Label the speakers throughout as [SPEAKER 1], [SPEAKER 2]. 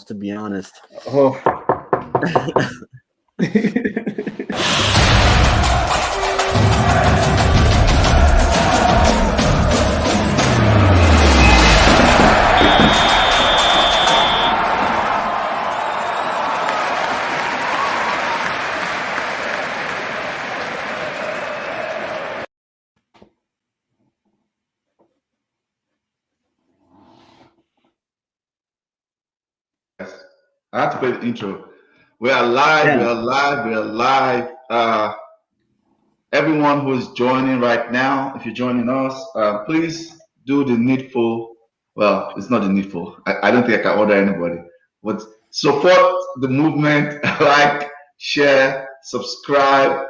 [SPEAKER 1] to be honest.
[SPEAKER 2] Oh.
[SPEAKER 3] I have to play the intro. We are live. Yeah. We are live. We are live. Everyone who is joining right now, if you're joining us, please do the needful. Well, it's not the needful. I don't think I can order anybody, but support the movement. Like, share, subscribe,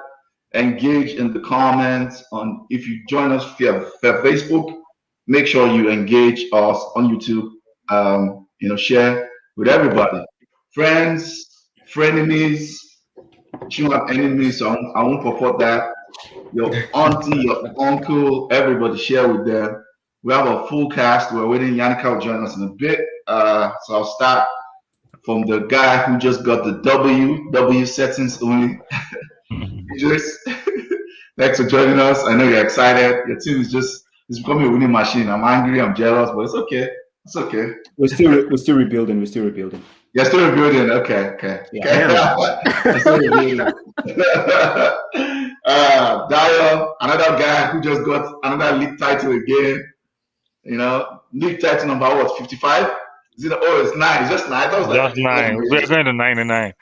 [SPEAKER 3] engage in the comments. On if you join us via Facebook, make sure you engage us on YouTube. Share with everybody. Friends, frenemies, you have enemies, so I won't purport that. Your auntie, your uncle, everybody share with them. We have a full cast. We're waiting. Yannicka will join us in a bit. So I'll start from the guy who just got the W settings only. Eedris, thanks for joining us. I know you're excited. Your team it's becoming a winning machine. I'm angry, I'm jealous, but it's okay. It's okay.
[SPEAKER 2] We're still rebuilding.
[SPEAKER 3] You're still rebuilding. Okay. Yeah. Still rebuilding. Dayo, another guy who just got another league title again. League title number what? 55? Is it? Oh, it's 9. It's just 9.
[SPEAKER 4] Just 9. We're going to 99.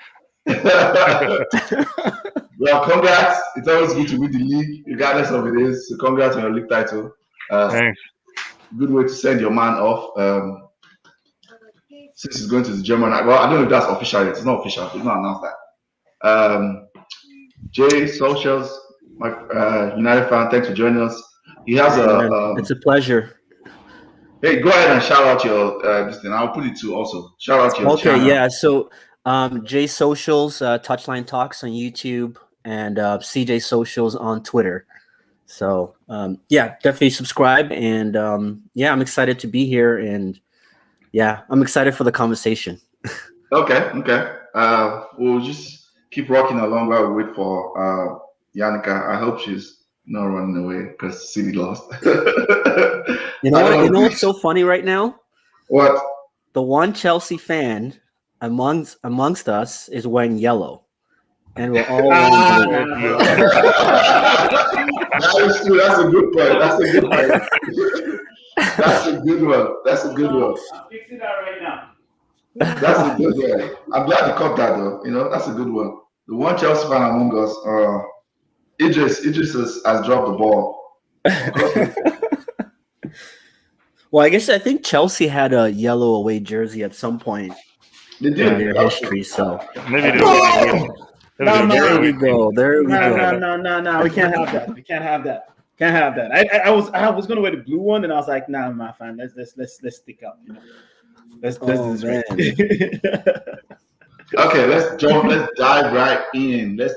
[SPEAKER 3] Well, congrats. It's always good to win the league, regardless of it is. So congrats on your league title.
[SPEAKER 4] Thanks.
[SPEAKER 3] Good way to send your man off. Since he's going to the German, well, I don't know if that's official yet. It's not official. It's not announced that. Jay Socials, my United fan, thanks for joining us. He has
[SPEAKER 1] it's a pleasure.
[SPEAKER 3] Hey, go ahead and shout out your this thing. I'll put it to also. Shout out your channel.
[SPEAKER 1] Okay, yeah. So Jay Socials, Touchline Talks on YouTube, and CJ Socials on Twitter. So yeah, definitely subscribe, and yeah, I'm excited to be here, and yeah, I'm excited for the conversation.
[SPEAKER 3] Okay. We'll just keep rocking along while we wait for Yannicka. I hope she's not running away because City lost.
[SPEAKER 1] You know what's so funny right now?
[SPEAKER 3] What?
[SPEAKER 1] The one Chelsea fan amongst us is wearing yellow, and we're all wearing blue.
[SPEAKER 3] That's true. That's a good point. That's a good one.
[SPEAKER 2] I'm fixing that right now.
[SPEAKER 3] That's a good one. I'm glad you caught that though. That's a good one. The one Chelsea fan among us, Eedris has dropped the ball.
[SPEAKER 1] Well, I think Chelsea had a yellow away jersey at some point
[SPEAKER 3] in
[SPEAKER 1] their history. So
[SPEAKER 4] maybe
[SPEAKER 1] there we go.
[SPEAKER 2] No. We can't have that. I was gonna wear the blue one, and I was like, nah, my fan. Let's stick up. Let's do this right.
[SPEAKER 3] Okay, let's dive right in. Let's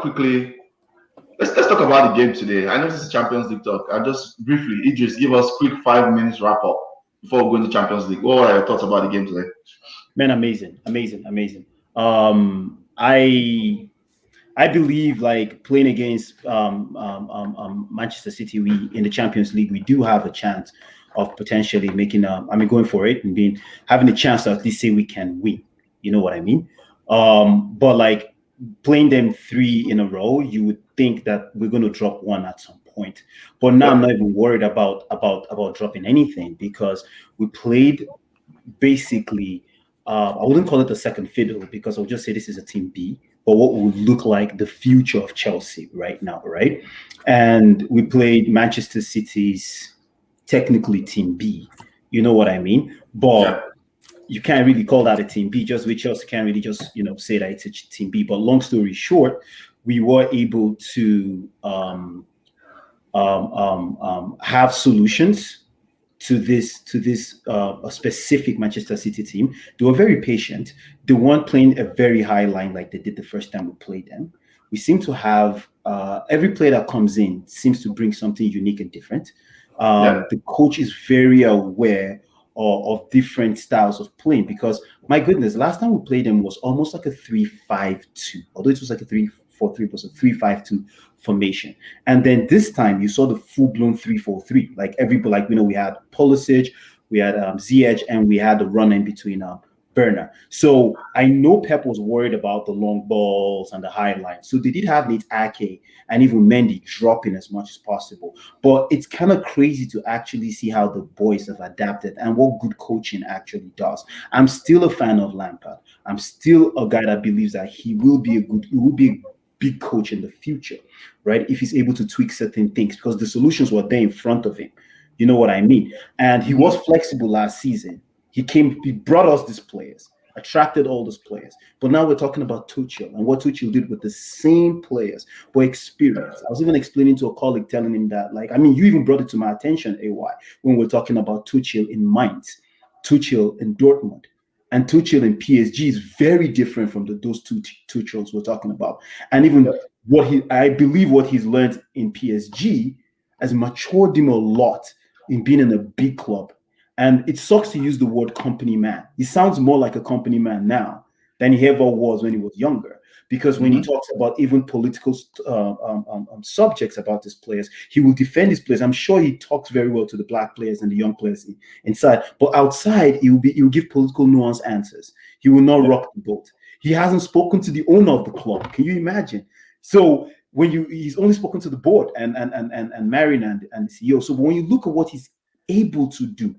[SPEAKER 3] quickly. Let's talk about the game today. I know this is Champions League talk. I'll just briefly, Eedris, give us quick 5 minutes wrap up before we go into Champions League. What are your thoughts about the game today?
[SPEAKER 2] Man, amazing. I believe like playing against Manchester City, we in the Champions League, we do have a chance of potentially making going for it and having a chance to at least say we can win. You know what I mean? But like playing them 3 in a row, you would think that we're going to drop one at some point. But now I'm not even worried about dropping anything, because we played basically. I wouldn't call it a second fiddle, because I'll just say this is a team B, but what would look like the future of Chelsea right now, right? And we played Manchester City's technically team B. You know what I mean? But you can't really call that a team B. Just with Chelsea, can't really just say that it's a team B. But long story short, we were able to have solutions to this specific Manchester City team. They were very patient. They weren't playing a very high line like they did the first time we played them. We seem to have every player that comes in seems to bring something unique and different. The coach is very aware of different styles of playing, because my goodness, last time we played him was almost like a 3-5-2, although it was like a 3-4-3, was a 3-5-2 formation. And then this time you saw the full-blown 3-4-3. Like everybody, like, you know, we had Pulisic, we had Ziyech, and we had the run in between Werner. So I know Pep was worried about the long balls and the high line. So they did have Nate Ake and even Mendy dropping as much as possible. But it's kind of crazy to actually see how the boys have adapted and what good coaching actually does. I'm still a fan of Lampard. I'm still a guy that believes that he will be a big coach in the future, right? If he's able to tweak certain things, because the solutions were there in front of him. You know what I mean? And he was flexible last season. He brought us these players, attracted all those players. But now we're talking about Tuchel and what Tuchel did with the same players, but experience. I was even explaining to a colleague, telling him that, like, I mean, you even brought it to my attention, AY, when we're talking about Tuchel in Mainz, Tuchel in Dortmund, and Tuchel in PSG is very different from those two Tuchels we're talking about. And even I believe what he's learned in PSG has matured him a lot in being in a big club. And it sucks to use the word company man. He sounds more like a company man now than he ever was when he was younger. Because when he talks about even political subjects about his players, he will defend his players. I'm sure he talks very well to the black players and the young players inside. But outside, he will give political nuanced answers. He will not rock the boat. He hasn't spoken to the owner of the club. Can you imagine? So he's only spoken to the board and Marion and the CEO. So when you look at what he's able to do,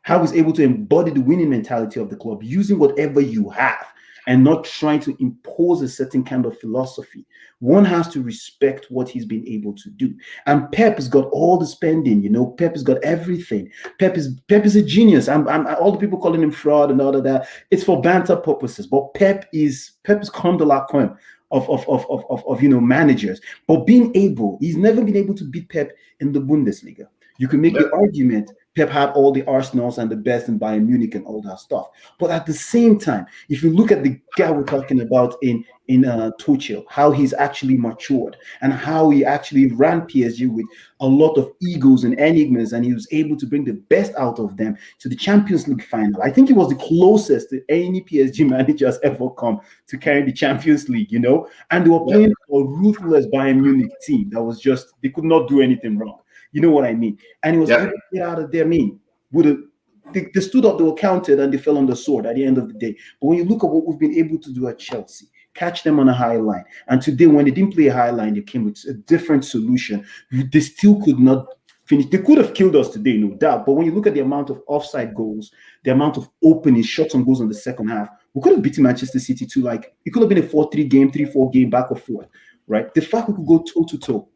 [SPEAKER 2] how he's able to embody the winning mentality of the club, using whatever you have and not trying to impose a certain kind of philosophy. One has to respect what he's been able to do. And Pep has got all the spending, you know, Pep has got everything. Pep is a genius. I'm all the people calling him fraud and all of that. It's for banter purposes. But Pep is creme de la creme of you know, managers. But he's never been able to beat Pep in the Bundesliga. You can make the argument Pep had all the Arsenals and the best in Bayern Munich and all that stuff. But at the same time, if you look at the guy we're talking about in Tuchel, how he's actually matured and how he actually ran PSG with a lot of egos and enigmas, and he was able to bring the best out of them to the Champions League final. I think it was the closest that any PSG manager has ever come to carry the Champions League, you know? And they were playing a ruthless Bayern Munich team that was just, they could not do anything wrong. You know what I mean? And he was able to get out of there. I mean, they stood up, they were counted, and they fell on the sword at the end of the day. But when you look at what we've been able to do at Chelsea, catch them on a high line. And today, when they didn't play a high line, they came with a different solution. They still could not finish. They could have killed us today, no doubt. But when you look at the amount of offside goals, the amount of openings, shots on goals in the second half, we could have beaten Manchester City too. Like, it could have been a 4-3 game, 3-4 game, back or forth, right? The fact we could go toe-to-toe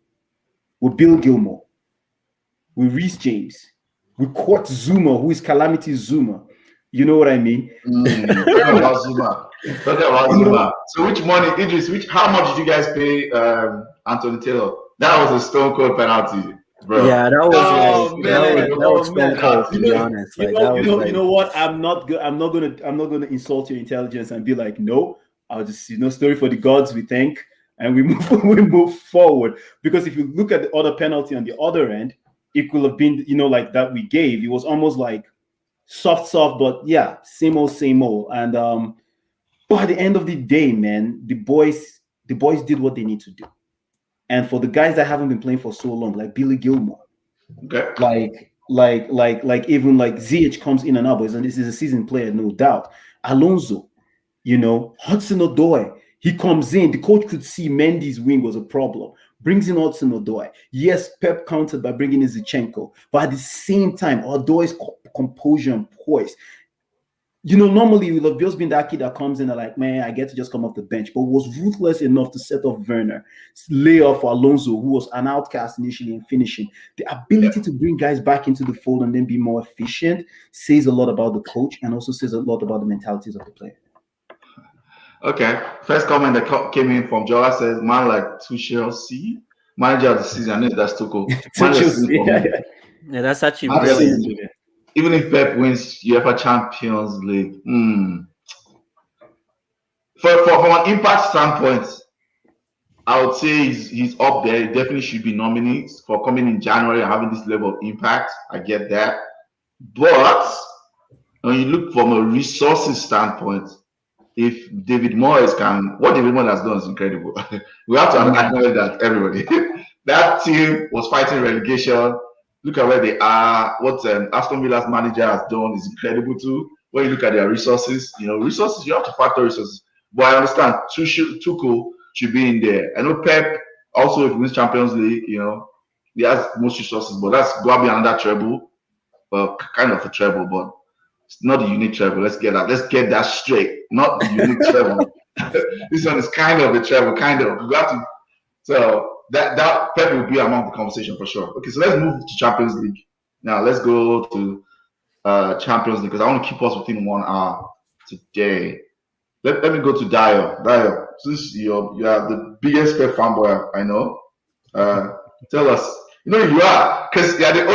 [SPEAKER 2] with Bill Gilmore, with Reece James, with Kurt Zuma, who is Calamity Zuma. You know what I mean?
[SPEAKER 3] Talking about Zuma. So which money, Eedris, how much did you guys pay Anthony Taylor? That was a stone cold penalty, bro.
[SPEAKER 1] Yeah, that was stone cold, to be honest.
[SPEAKER 2] You know what? I'm not gonna insult your intelligence and be like, no, I'll just, you know, story for the gods, we thank, and we move forward. Because if you look at the other penalty on the other end, it could have been, you know, like that we gave. It was almost like soft, but yeah, same old. And but at the end of the day, man, the boys did what they need to do. And for the guys that haven't been playing for so long, like Billy Gilmore, like even like Ziyech comes in and out, and this is a seasoned player, no doubt. Alonso, you know, Hudson-Odoi, he comes in. The coach could see Mendy's wing was a problem. Brings in Hudson-Odoi. Yes, Pep countered by bringing in Zinchenko, but at the same time, Odoi's composure and poise. You know, normally it would have just been that kid that comes in and like, man, I get to just come off the bench, but was ruthless enough to set off Werner, lay off Alonso, who was an outcast initially in finishing. The ability to bring guys back into the fold and then be more efficient says a lot about the coach and also says a lot about the mentalities of the player.
[SPEAKER 3] Okay, first comment that came in from Jola says, man like Tuchel C, manager of the season. I know that's too cool.
[SPEAKER 1] Yeah, that's actually brilliant.
[SPEAKER 3] Even if Pep wins UEFA Champions League, from an impact standpoint, I would say he's up there. He definitely should be nominated for coming in January and having this level of impact. I get that. But when you look from a resources standpoint, if David Moyes what David Moyes has done is incredible. We have to acknowledge that, everybody. That team was fighting relegation. Look at where they are. What Aston Villa's manager has done is incredible too. When you look at their resources, resources, you have to factor resources. But I understand Tuchel should be in there. I know Pep also, if he wins Champions League, he has most resources, but that's going to be another treble, kind of a treble, but it's not a unique treble. Let's get that straight. Not the unique treble. This one is kind of a treble, kind of. We got to. So that Pep will be among the conversation for sure. Okay, so let's move to Champions League. Now let's go to Champions League because I want to keep us within 1 hour today. Let me go to Dayo. Dayo, since you are the biggest Pep fanboy I know, tell us. You are, because you're the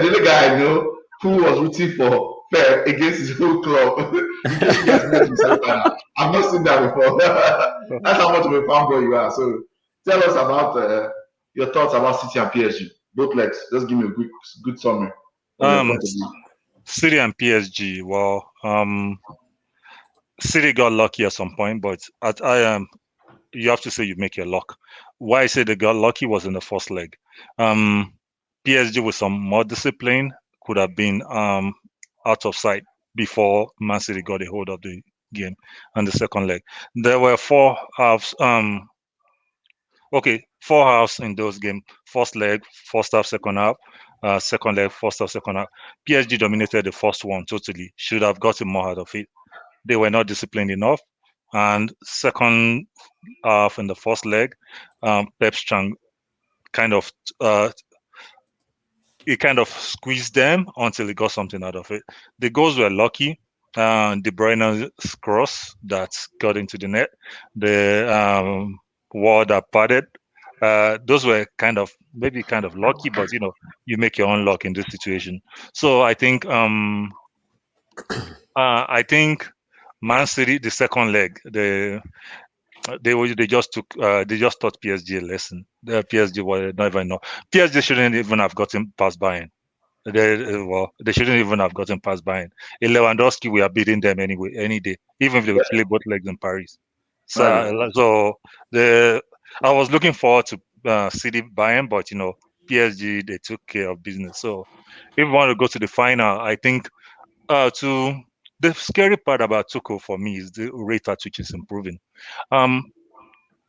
[SPEAKER 3] only guy I know who was rooting for Pep against his whole club. I've not seen that before. That's how much of a fanboy you are. So tell us about your thoughts about City and PSG. Both legs. Just give me a good summary.
[SPEAKER 4] City and PSG. Well, City got lucky at some point, but you have to say you make your luck. Why I say they got lucky was in the first leg. PSG with some more discipline could have been out of sight before Man City got a hold of the game on the second leg. There were 4 halves. 4 halves in those games. First leg, first half, second half. Second leg, first half, second half. PSG dominated the first one totally. Should have gotten more out of it. They were not disciplined enough. And second half in the first leg, Pep Strang kind of squeezed them until he got something out of it. The goals were lucky. De Bruyne's cross that got into the net, the wall that parted. Those were maybe kind of lucky, but you make your own luck in this situation. So I think Man City, the second leg, they just taught PSG a lesson. The PSG were never enough. PSG shouldn't even have gotten past Bayern. They shouldn't even have gotten past Bayern. In Lewandowski, we are beating them anyway, any day, even if they would play both legs in Paris. So I was looking forward to City Bayern, but PSG, they took care of business. So if we want to go to the final, I think the scary part about Tuchel for me is the rate at which is improving.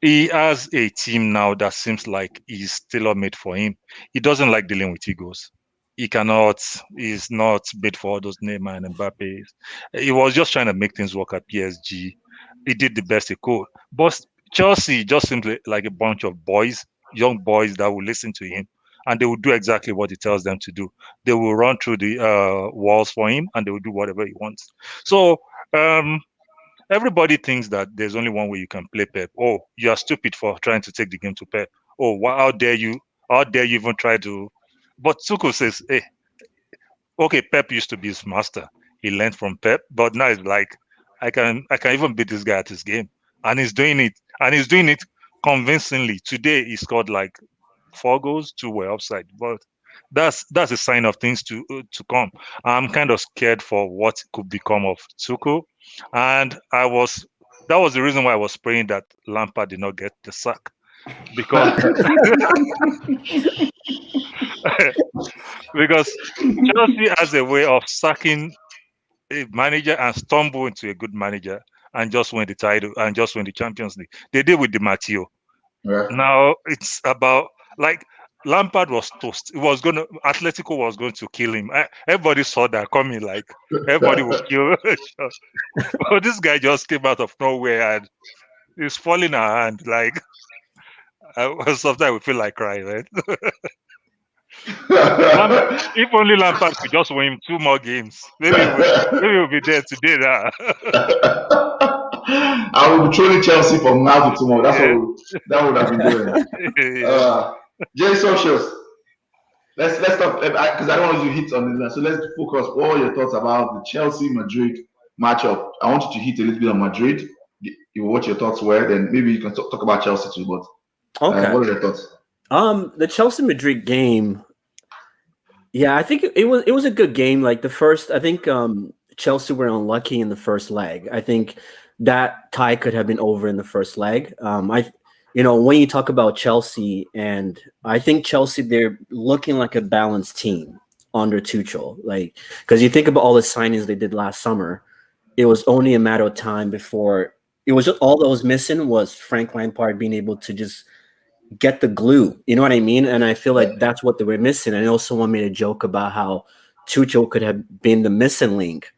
[SPEAKER 4] He has a team now that seems like he's tailor-made for him. He doesn't like dealing with egos. He's not made for all those Neymar and Mbappe. He was just trying to make things work at PSG. He did the best he could. But Chelsea just seems like a bunch of young boys that will listen to him, and they will do exactly what he tells them to do. They will run through the walls for him, and they will do whatever he wants. So everybody thinks that there's only one way you can play Pep. Oh, you are stupid for trying to take the game to Pep. Oh, how dare you? How dare you even try to? But Tuchel says, hey, okay, Pep used to be his master. He learned from Pep, but now it's like, I can even beat this guy at his game. And he's doing it. And he's doing it convincingly. Today, he scored like 4 goals, 2 were offside. But that's a sign of things to come. I'm kind of scared for what could become of Tuchel. And that was the reason why I was praying that Lampard did not get the sack. Because Chelsea has a way of sacking a manager and stumble into a good manager and just win the title and just win the Champions League. They did with Di Matteo. Yeah. Now it's about like Lampard was toast. Atletico was going to kill him. Everybody saw that coming. Like everybody would kill. But this guy just came out of nowhere and he's falling our hand. Like sometimes we feel like crying, right? If only Lampard could just win 2 more games, maybe we'll be there today. Now.
[SPEAKER 3] I will be trolling Chelsea from now to tomorrow. That's what that would have been doing. J Socials. Let's talk because I don't want you to hit on this. So let's focus all your thoughts about the Chelsea-Madrid matchup. I want you to hit a little bit on Madrid. What your thoughts were, then maybe you can talk about Chelsea too. But
[SPEAKER 1] Okay.
[SPEAKER 3] What are your thoughts?
[SPEAKER 1] The Chelsea Madrid game. Yeah, I think it was a good game. Like the first, I think Chelsea were unlucky in the first leg. I think that tie could have been over in the first leg. When you talk about Chelsea, and I think Chelsea, they're looking like a balanced team under Tuchel. Like, because you think about all the signings they did last summer, it was only a matter of time before it was just, all that was missing was Frank Lampard being able to just get the glue. You know what I mean? And I feel like that's what they were missing. I know someone made a joke about how Tuchel could have been the missing link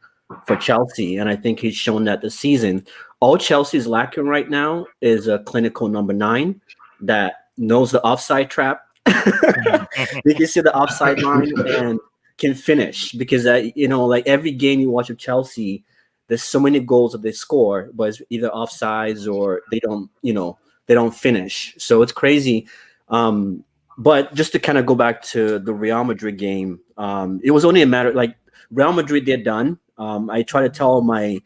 [SPEAKER 1] for Chelsea, and I think he's shown that this season. All Chelsea's lacking right now is a clinical number 9 that knows the offside trap. They can see the offside line and can finish, because like every game you watch of Chelsea, there's so many goals that they score, but it's either offsides or they don't finish. So it's crazy. But just to kind of go back to the Real Madrid game, it was only a matter, like, Real Madrid, they're done. I try to tell my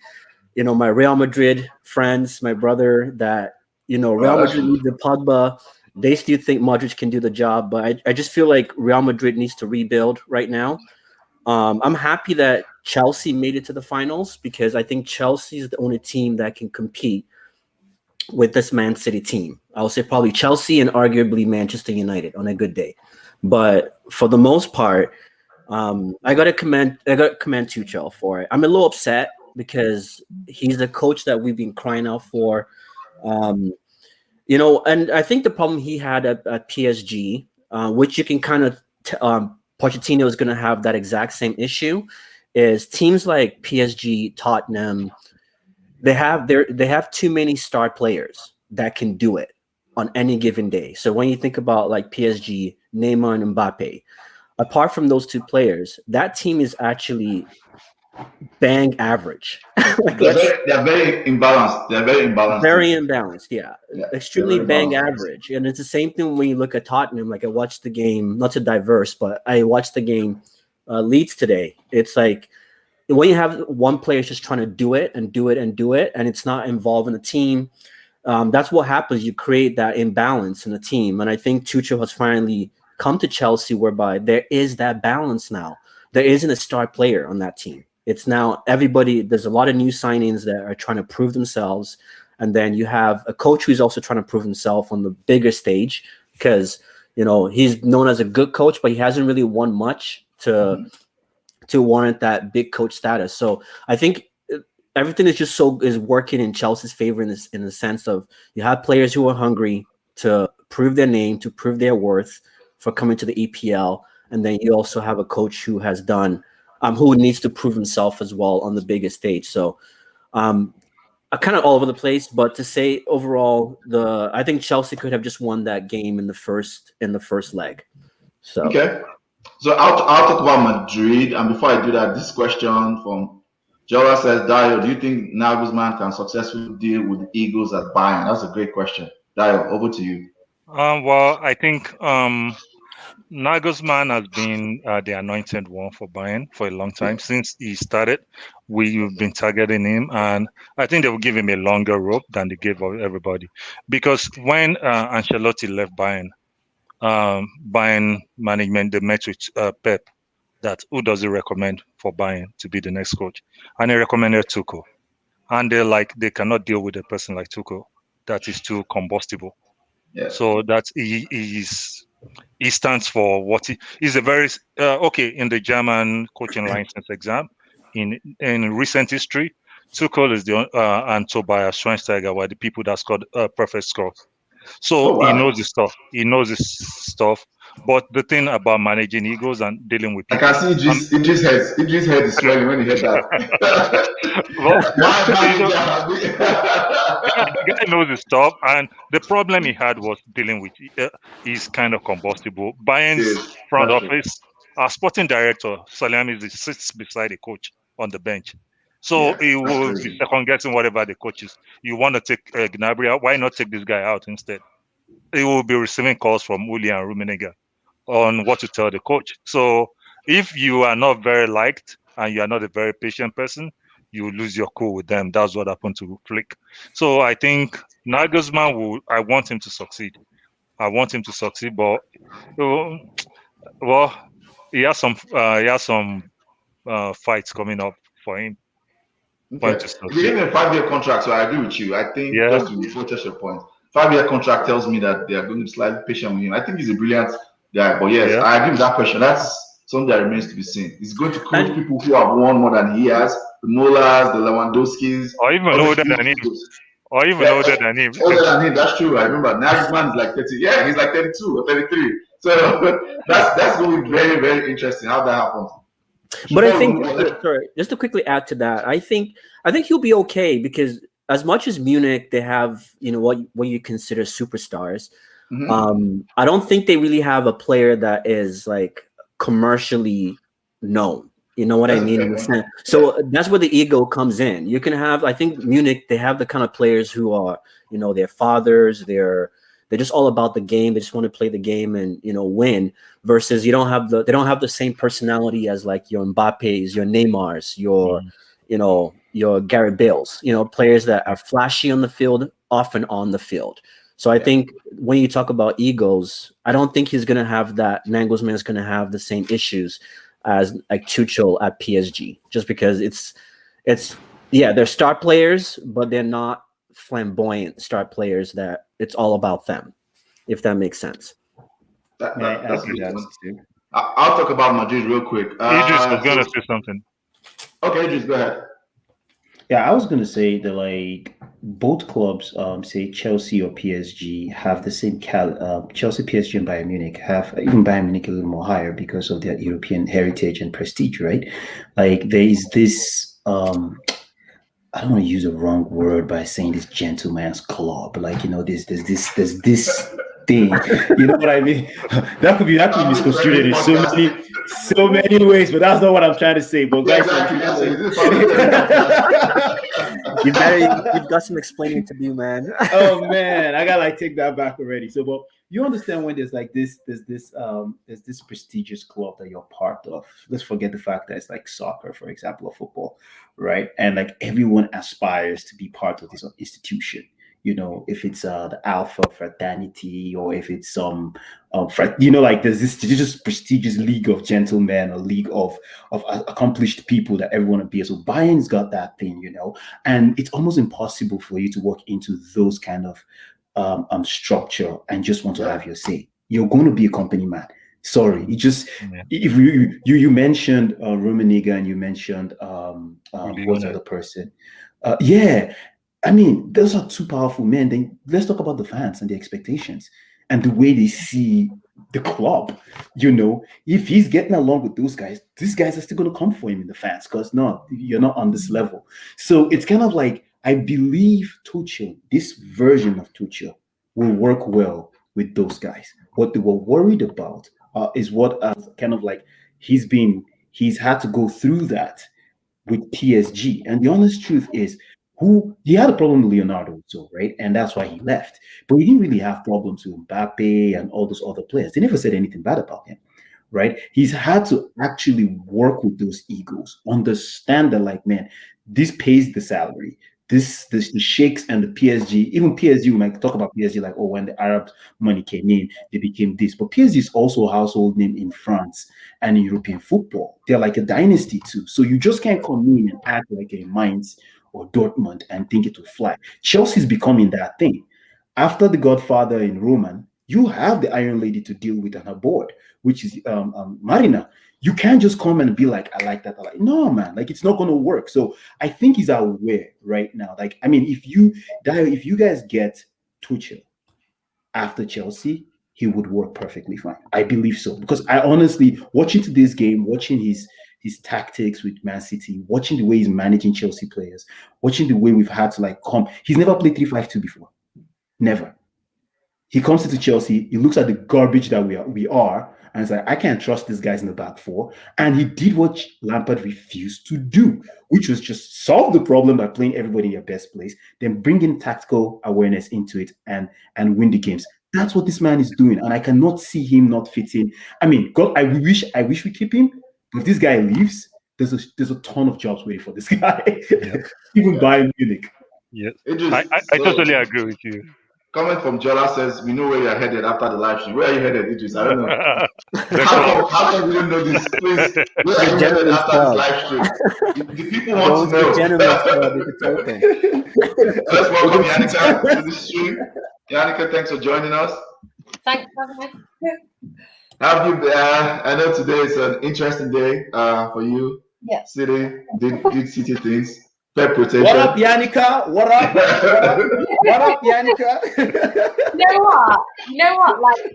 [SPEAKER 1] Real Madrid friends, my brother, that Real Madrid needs the Pogba. They still think Modric can do the job, but I just feel like Real Madrid needs to rebuild right now. I'm happy that Chelsea made it to the finals, because I think Chelsea is the only team that can compete with this Man City team. I would say probably Chelsea and arguably Manchester United on a good day. But for the most part, I gotta commend Tuchel for it. I'm a little upset because he's the coach that we've been crying out for. And I think the problem he had at PSG, which you can kind of Pochettino is going to have that exact same issue, is teams like PSG, Tottenham, they have too many star players that can do it on any given day. So when you think about like PSG, Neymar and Mbappe, apart from those two players, that team is actually bang average.
[SPEAKER 3] They're very imbalanced. They're very imbalanced.
[SPEAKER 1] Very imbalanced, yeah. Extremely bang average. And it's the same thing when you look at Tottenham. Like, I watched the game, not to diverse, but I watched the game Leeds today. It's like when you have one player just trying to do it and do it and do it, and it's not involving the team, that's what happens. You create that imbalance in the team. And I think Tuchel has finally come to Chelsea whereby there is that balance now. There isn't a star player on that team. It's now everybody. There's a lot of new signings that are trying to prove themselves, and then you have a coach who's also trying to prove himself on the bigger stage, because he's known as a good coach, but he hasn't really won much to warrant that big coach status. So I think everything is working in Chelsea's favor in the sense of you have players who are hungry to prove their name, to prove their worth for coming to the EPL, and then you also have a coach who has done. Who needs to prove himself as well on the biggest stage. So kind of all over the place, but to say overall, I think Chelsea could have just won that game in the first leg. So
[SPEAKER 3] okay. So I'll talk about Madrid. And before I do that, this question from Jola says, Dayo, do you think Nagelsmann can successfully deal with the Eagles at Bayern? That's a great question. Dayo, over to you.
[SPEAKER 4] Well, I think Nagelsmann has been the anointed one for Bayern for a long time. Since he started, we've been targeting him, and I think they will give him a longer rope than they gave everybody. Because when Ancelotti left Bayern management, they met with Pep, that who does he recommend for Bayern to be the next coach, and he recommended Tuchel. And they cannot deal with a person like Tuchel that is too combustible.
[SPEAKER 3] Yeah.
[SPEAKER 4] So that he stands for what he's a very in the German coaching license exam in recent history. Tuchel is and Tobias Schweinsteiger were the people that scored perfect scores. So he knows his stuff. He knows his stuff. But the thing about managing egos and dealing with people,
[SPEAKER 3] I can see Eedris' head is swelling when he heard that.
[SPEAKER 4] The guy knows his stuff, and the problem he had was dealing with is kind of combustible. Bayern's front office, our sporting director Salihamidzic sits beside a coach on the bench, so he will be second guessing whatever the coach is. You want to take Gnabry out? Why not take this guy out instead? He will be receiving calls from Uli and Rummenigge on what to tell the coach. So if you are not very liked and you are not a very patient person, you lose your cool with them. That's what happened to Flick. So I think Nagelsmann I want him to succeed. I want him to succeed, but well, he has some fights coming up for him.
[SPEAKER 3] Okay. They gave him a 5-year contract, so I agree with you. I think just to buttress your point, 5-year contract tells me that they are going to be slightly patient with him. I think he's a brilliant guy, but yes, I agree with that question. That's something that remains to be seen. He's going to coach people who have won more than he has, the Mullers, the Lewandowskis,
[SPEAKER 4] or even older than him. Or even older than him.
[SPEAKER 3] Older than him, that's true. I remember Nagelsmann is like 30. Yeah, he's like 32 or 33. So that's going to be very, very interesting how that happens.
[SPEAKER 1] But I think, sorry, just to quickly add to that, I think he'll be okay, because as much as Munich, they have, you know, what you consider superstars. I don't think they really have a player that is like commercially known. You know what I mean? So that's where the ego comes in. You can have, I think Munich, they have the kind of players who are, you know, their fathers, they're just all about the game. They just want to play the game and, you know, win. Versus they don't have the same personality as like your Mbappes, your Neymars, your, you know, your Gareth Bales, you know, players that are flashy on the field, often on the field. So I think when you talk about egos, I don't think he's going to have that. Nagelsmann is going to have the same issues as like Tuchel at PSG, just because they're star players, but they're not flamboyant star players that it's all about them, if that makes sense.
[SPEAKER 3] That's I'll talk about Madrid real quick.
[SPEAKER 4] Eedris was going to say something.
[SPEAKER 3] Okay, Eedris, go ahead.
[SPEAKER 2] Yeah, I was going to say that like both clubs, say Chelsea or PSG, have the same Chelsea, PSG, and Bayern Munich have, even Bayern Munich a little more higher because of their European heritage and prestige, right? Like there is this, I don't want to use the wrong word by saying this gentleman's club, like, you know, there's this thing, you know what I mean? That could be misconstrued in so many ways, but that's not what I'm trying to say. But guys,
[SPEAKER 1] you've got some explaining to do, man.
[SPEAKER 2] Oh man, I gotta like take that back already. So, but you understand when there's like this prestigious club that you're part of. Let's forget the fact that it's like soccer, for example, or football, right? And like everyone aspires to be part of this institution. You know, if it's the Alpha Fraternity, or if it's some, you know, like there's this just prestigious league of gentlemen, a league of accomplished people that everyone appears. So Bayern's got that thing, you know, and it's almost impossible for you to walk into those kind of structure and just want to have your say. You're going to be a company man. Sorry, you just if you mentioned Rummenigge, and you mentioned what's the other person? I mean, those are two powerful men. Then let's talk about the fans and the expectations and the way they see the club. You know, if he's getting along with those guys, these guys are still going to come for him in the fans, because no, you're not on this level. So it's kind of like, I believe Tuchel, this version of Tuchel, will work well with those guys. What they were worried about is what kind of like he's had to go through that with PSG. And the honest truth is, he had a problem with Leonardo, so right, and that's why he left. But he didn't really have problems with Mbappe and all those other players. They never said anything bad about him, right? He's had to actually work with those egos, understand that, like, man, this pays the salary. The sheikhs and the PSG, even PSG, we might talk about PSG like, oh, when the Arab money came in, they became this. But PSG is also a household name in France and in European football. They're like a dynasty too. So you just can't come in and act like a Mainz or Dortmund and think it will fly. Chelsea's becoming that thing. After the Godfather in Roman, you have the Iron Lady to deal with on her board, which is Marina. You can't just come and be like, I like that. No, man, like it's not going to work. So I think he's aware right now. Like, I mean, if you guys get Tuchel after Chelsea, he would work perfectly fine. I believe so, because I honestly, watching today's game, watching his tactics with Man City, watching the way he's managing Chelsea players, watching the way we've had to like come. He's never played 3-5-2 before. Never. He comes into Chelsea, he looks at the garbage that we are, and it's like, I can't trust these guys in the back four. And he did what Lampard refused to do, which was just solve the problem by playing everybody in your best place, then bring in tactical awareness into it and win the games. That's what this man is doing. And I cannot see him not fitting. I mean, God, I wish we keep him. If this guy leaves, there's a ton of jobs waiting for this guy. Even Bayern Munich.
[SPEAKER 4] Yes, I totally agree with you.
[SPEAKER 3] comment from Jola says, we know where you're headed after the live stream. Where are you headed, Eedris? I don't know. how come we don't know this? Please, where are you headed after this live stream? The people want to know. Let's welcome Yannicka to the stream. Yannicka, thanks for joining us.
[SPEAKER 5] Thanks for having me.
[SPEAKER 3] How have you been? I know today is an interesting day for you.
[SPEAKER 5] Yeah.
[SPEAKER 3] City, did City things. Pep protection.
[SPEAKER 2] What up, Yannicka? What up? What up, Yannicka?
[SPEAKER 5] You know what? Like,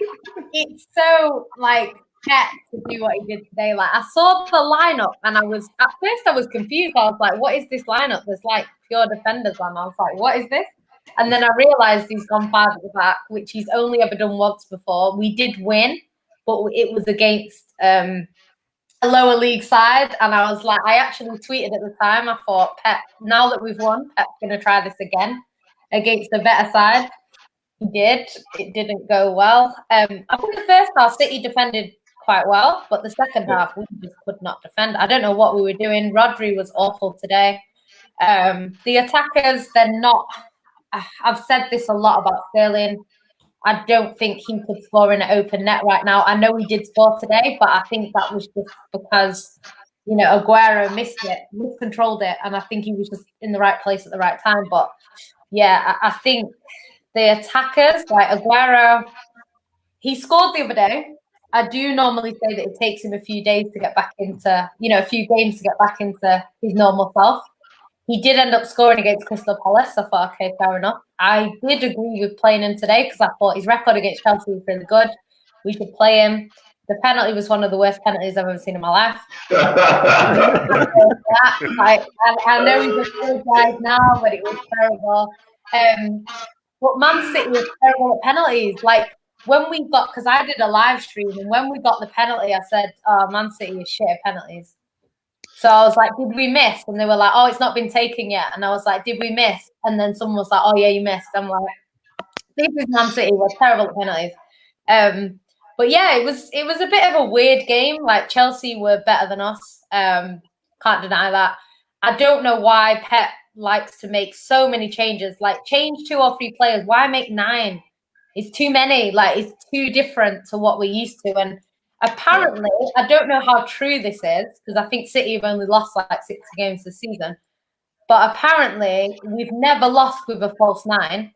[SPEAKER 5] it's so like Pep to do what he did today. Like, I saw the lineup and I was confused. I was like, what is this lineup? There's like pure defenders on. I was like, what is this? And then I realized he's gone 5 at the back, which he's only ever done once before. We did win, but it was against a lower league side. And I was like, I actually tweeted at the time, I thought, Pep, now that we've won, Pep's going to try this again against the better side. He did. It didn't go well. I think the first half, City defended quite well, but the second half, we just could not defend. I don't know what we were doing. Rodri was awful today. The attackers, they're not... I've said this a lot about Sterling. I don't think he could score in an open net right now. I know he did score today, but I think that was just because, you know, Aguero miscontrolled it, and I think he was just in the right place at the right time. But yeah, I think the attackers, like Aguero, he scored the other day. I do normally say that it takes him a few days to get back into, you know, a few games to get back into his normal self. He did end up scoring against Crystal Palace. I thought, okay, fair enough. I did agree with playing him today because I thought his record against Chelsea was really good. We should play him. The penalty was one of the worst penalties I've ever seen in my life. I know he's a good guy now, but it was terrible. But Man City was terrible at penalties. Like, when we got, because I did a live stream, and when we got the penalty, I said, oh, Man City is shit at penalties. So I was like, did we miss? And they were like, oh, it's not been taken yet. And I was like, did we miss? And then someone was like, oh, yeah, you missed. I'm like, this is Man City. We're terrible at penalties. But yeah, it was a bit of a weird game. Like, Chelsea were better than us. Can't deny that. I don't know why Pep likes to make so many changes. Like, change 2 or 3 players. Why make 9? It's too many. Like, it's too different to what we're used to. And apparently, I don't know how true this is, because I think City have only lost like 6 games this season. But apparently, we've never lost with a false 9.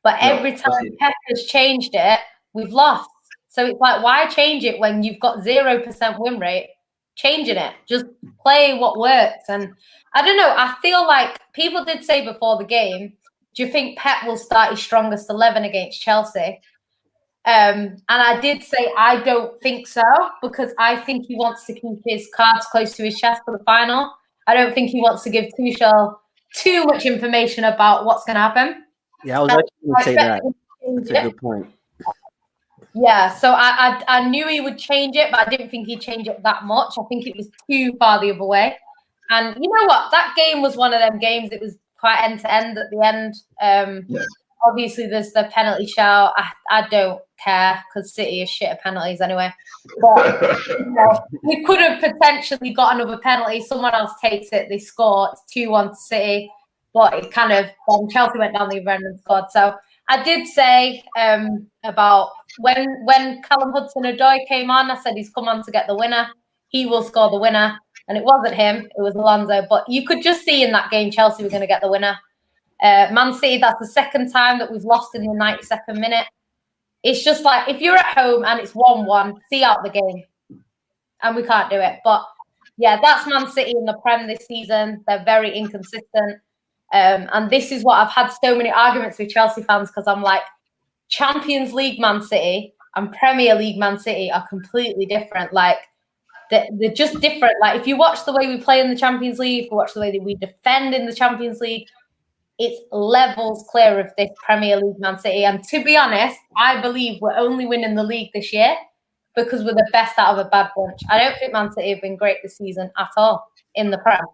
[SPEAKER 5] But every time Pep has changed it, we've lost. So it's like, why change it when you've got 0% win rate? Changing it. Just play what works. And I don't know. I feel like people did say before the game, do you think Pep will start his strongest 11 against Chelsea? And I did say I don't think so, because I think he wants to keep his cards close to his chest for the final. I don't think he wants to give Tuchel too much information about what's going to happen.
[SPEAKER 1] Yeah, I was actually going to say that. That's a good point.
[SPEAKER 5] Yeah, so I knew he would change it, but I didn't think he'd change it that much. I think it was too far the other way. And you know what? That game was one of them games. It was quite end-to-end at the end. Obviously, there's the penalty shout. I don't care, because City is shit at penalties anyway. But you know, we could have potentially got another penalty. Someone else takes it. They score. It's 2-1 to City. But it kind of, Chelsea went down the other end and scored. So I did say about when Callum Hudson-Odoi came on, I said he's come on to get the winner. He will score the winner. And it wasn't him. It was Alonso. But you could just see in that game Chelsea were going to get the winner. Man City, that's the second time that we've lost in the 92nd minute. It's just like, if you're at home and it's 1-1, see out the game. And we can't do it. But yeah, that's Man City in the Prem this season. They're very inconsistent. And this is what I've had so many arguments with Chelsea fans, because I'm like, Champions League Man City and Premier League Man City are completely different. Like, they're just different. Like, if you watch the way we play in the Champions League, if you watch the way that we defend in the Champions League, it's levels clear of this Premier League Man City. And to be honest, I believe we're only winning the league this year because we're the best out of a bad bunch. I don't think Man City have been great this season at all in the Prem.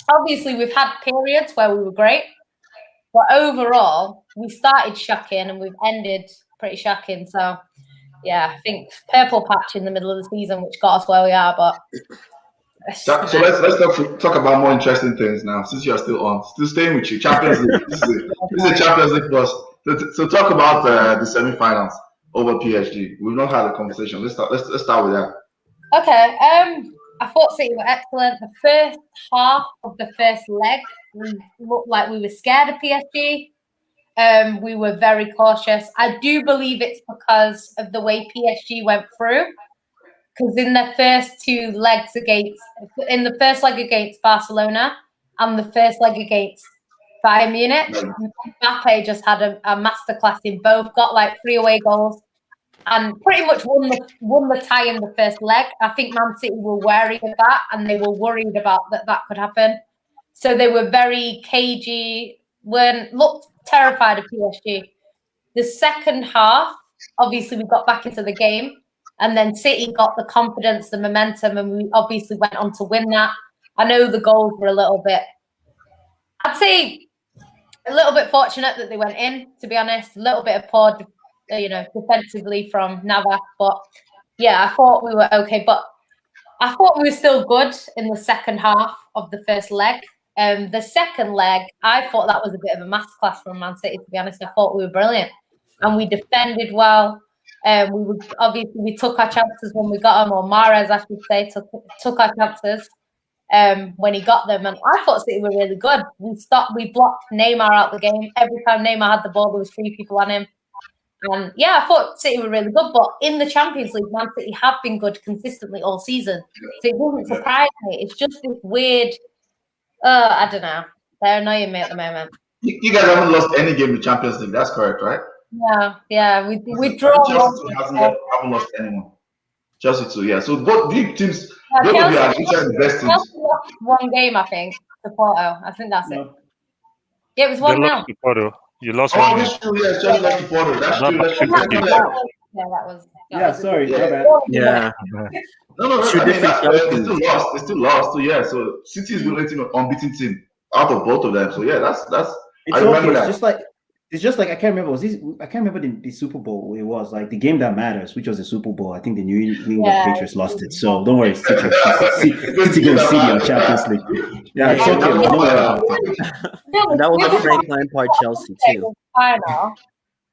[SPEAKER 5] Obviously, we've had periods where we were great, but overall, we started shocking and we've ended pretty shocking. So, yeah, I think purple patch in the middle of the season, which got us where we are, but...
[SPEAKER 3] So let's talk about more interesting things now. Since you are still on, still staying with you, Champions League. This is a Champions League first. So talk about the semi-finals over PSG. We've not had a conversation. Let's start with that.
[SPEAKER 5] Okay. I thought City were excellent. The first half of the first leg, we looked like we were scared of PSG. We were very cautious. I do believe it's because of the way PSG went through. Because in the first two legs in the first leg against Barcelona and the first leg against Bayern Munich, Mbappe just had a masterclass in both, got like 3 away goals and pretty much won the tie in the first leg. I think Man City were wary of that and they were worried about that could happen. So they were very cagey, looked terrified of PSG. The second half, obviously we got back into the game. And then City got the confidence, the momentum, and we obviously went on to win that. I know the goals were a little bit, I'd say a little bit fortunate that they went in, to be honest. A little bit of poor, defensively from Navas. But yeah, I thought we were okay. But I thought we were still good in the second half of the first leg. The second leg, I thought that was a bit of a masterclass from Man City, to be honest. I thought we were brilliant. And we defended well. We took our chances when we got them, or Mahrez, I should say, took our chances when he got them. And I thought City were really good. We blocked Neymar out the game. Every time Neymar had the ball, there was 3 people on him. And yeah, I thought City were really good. But in the Champions League, Man City have been good consistently all season. So it doesn't surprise me. It's just this weird, I don't know. They're annoying me at the moment.
[SPEAKER 3] You guys haven't lost any game in the Champions League. That's correct, right?
[SPEAKER 5] Yeah. We draw.
[SPEAKER 3] Chelsea haven't lost anyone. Chelsea too, yeah. So both big teams, both of you are the best teams.
[SPEAKER 5] Chelsea lost 1 game, I think, to Porto. I think that's it. Yeah, it was 1-0.
[SPEAKER 4] You lost 1.
[SPEAKER 3] That's true. Yeah, Chelsea lost to Porto. That's true.
[SPEAKER 5] Yeah, that was.
[SPEAKER 2] Yeah, sorry.
[SPEAKER 1] Yeah.
[SPEAKER 3] No. They still lost. So yeah, so City is the only unbeaten team out of both of them. So yeah, that's. I remember that.
[SPEAKER 2] It's just like I can't remember. I can't remember the Super Bowl. It was like the game that matters, which was the Super Bowl. I think the New England Patriots lost it. So don't worry, City against City on Champions League. Yeah, it's okay. Don't worry about it.
[SPEAKER 1] That was a Frank Lampard Chelsea too.
[SPEAKER 5] Final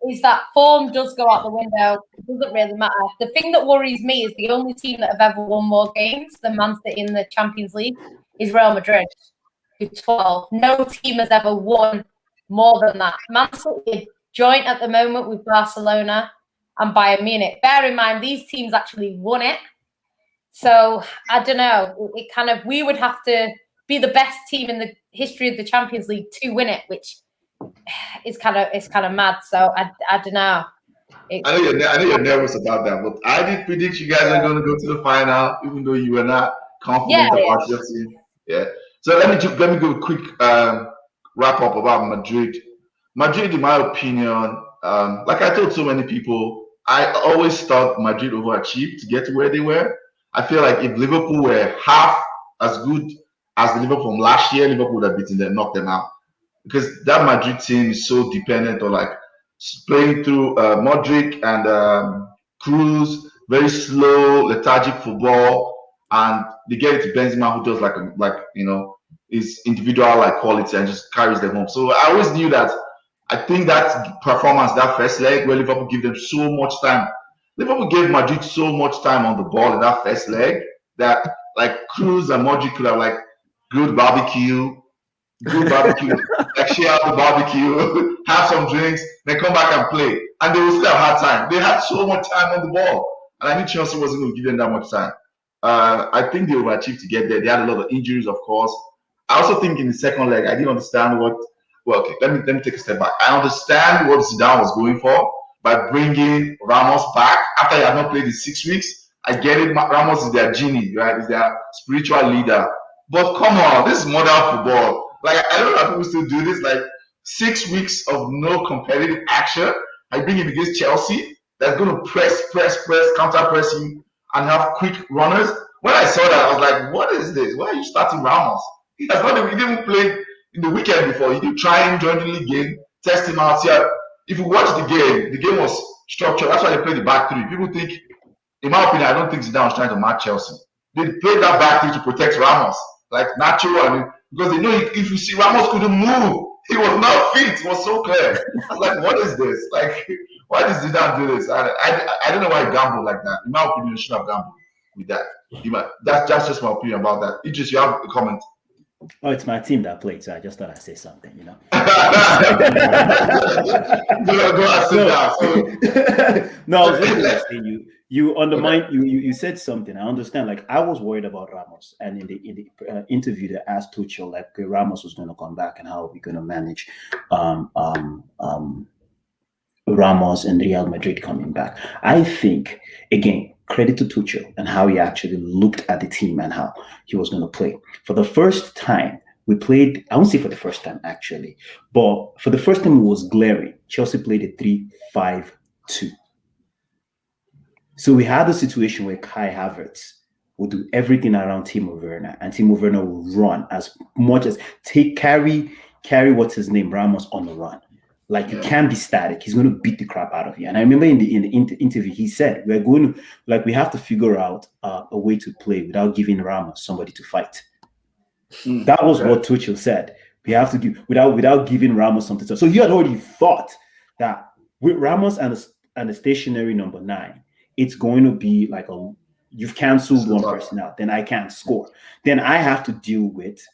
[SPEAKER 5] is that form does go out the window. It doesn't really matter. The thing that worries me is the only team that have ever won more games than Man City in the Champions League is Real Madrid, with 12. No team has ever won more than that. Man City are joint at the moment with Barcelona and Bayern Munich. Bear in mind, these teams actually won it. So I don't know. It kind of, we would have to be the best team in the history of the Champions League to win it, which is kind of mad. So I don't know.
[SPEAKER 3] I know you're nervous about that, but I did predict you guys are going to go to the final, even though you were not confident about your team. Yeah. So let me give a quick wrap up about Madrid. Madrid, in my opinion, like I told so many people, I always thought Madrid overachieved to get to where they were. I feel like if Liverpool were half as good as the Liverpool from last year, Liverpool would have beaten them, knocked them out. Because that Madrid team is so dependent on like playing through Modric and Cruz, very slow, lethargic football, and they get it to Benzema, who does like his individual like quality and just carries them home. So I always knew that. I think that performance, that first leg where Liverpool gave them so much time. Liverpool gave Madrid so much time on the ball in that first leg that like Cruz and Modric could have like good barbecue, like share out the barbecue, have some drinks, then come back and play. And they will still have had time. They had so much time on the ball. And I knew Chelsea wasn't going to give them that much time. I think they overachieved to get there. They had a lot of injuries, of course. I also think in the second leg, I didn't understand okay, let me take a step back. I understand what Zidane was going for by bringing Ramos back after he had not played in 6 weeks. I get it. Ramos is their genie, right? He's their spiritual leader. But come on, this is modern football. Like, I don't know how people still do this. Like, 6 weeks of no competitive action. I bring him against Chelsea. That's going to press, counter-press him and have quick runners. When I saw that, I was like, what is this? Why are you starting Ramos? He didn't play in the weekend before. He did try him during the league game, test him out. Yeah, if you watch the game was structured. That's why they played the back three. People think, in my opinion, I don't think Zidane was trying to match Chelsea. They played that back three to protect Ramos, like natural. Because they know if you see Ramos couldn't move, He was not fit. It was so clear. I was like, what is this? Like, why does Zidane do this? I don't know why he gambled like that. In my opinion, he should have gambled with that. That's just my opinion about that. Eedris, you have a comment?
[SPEAKER 2] Oh, it's my team that played, so I just thought I'd say something,
[SPEAKER 3] Go and sit down.
[SPEAKER 2] No, I was just gonna say you undermined you said something. I understand. Like I was worried about Ramos, and in the interview they asked Tuchel like Ramos was going to come back and how are we going to manage Ramos and Real Madrid coming back. I think again, credit to Tuchel and how he actually looked at the team and how he was going to play. For the first time, we played, I won't say for the first time actually, but for the first time it was glaring. Chelsea played a 3-5-2. So we had a situation where Kai Havertz will do everything around Timo Werner, and Timo Werner will run as much as carry what's his name, Ramos on the run. Like you can't be static. He's going to beat the crap out of you. And I remember in the interview he said we have to figure out a way to play without giving Ramos somebody to fight. That was what Tuchel said. We have to give without giving Ramos something to. So he had already thought that with Ramos and a stationary number 9, it's going to be like you've cancelled one person out. Then I can't score. Then I have to deal with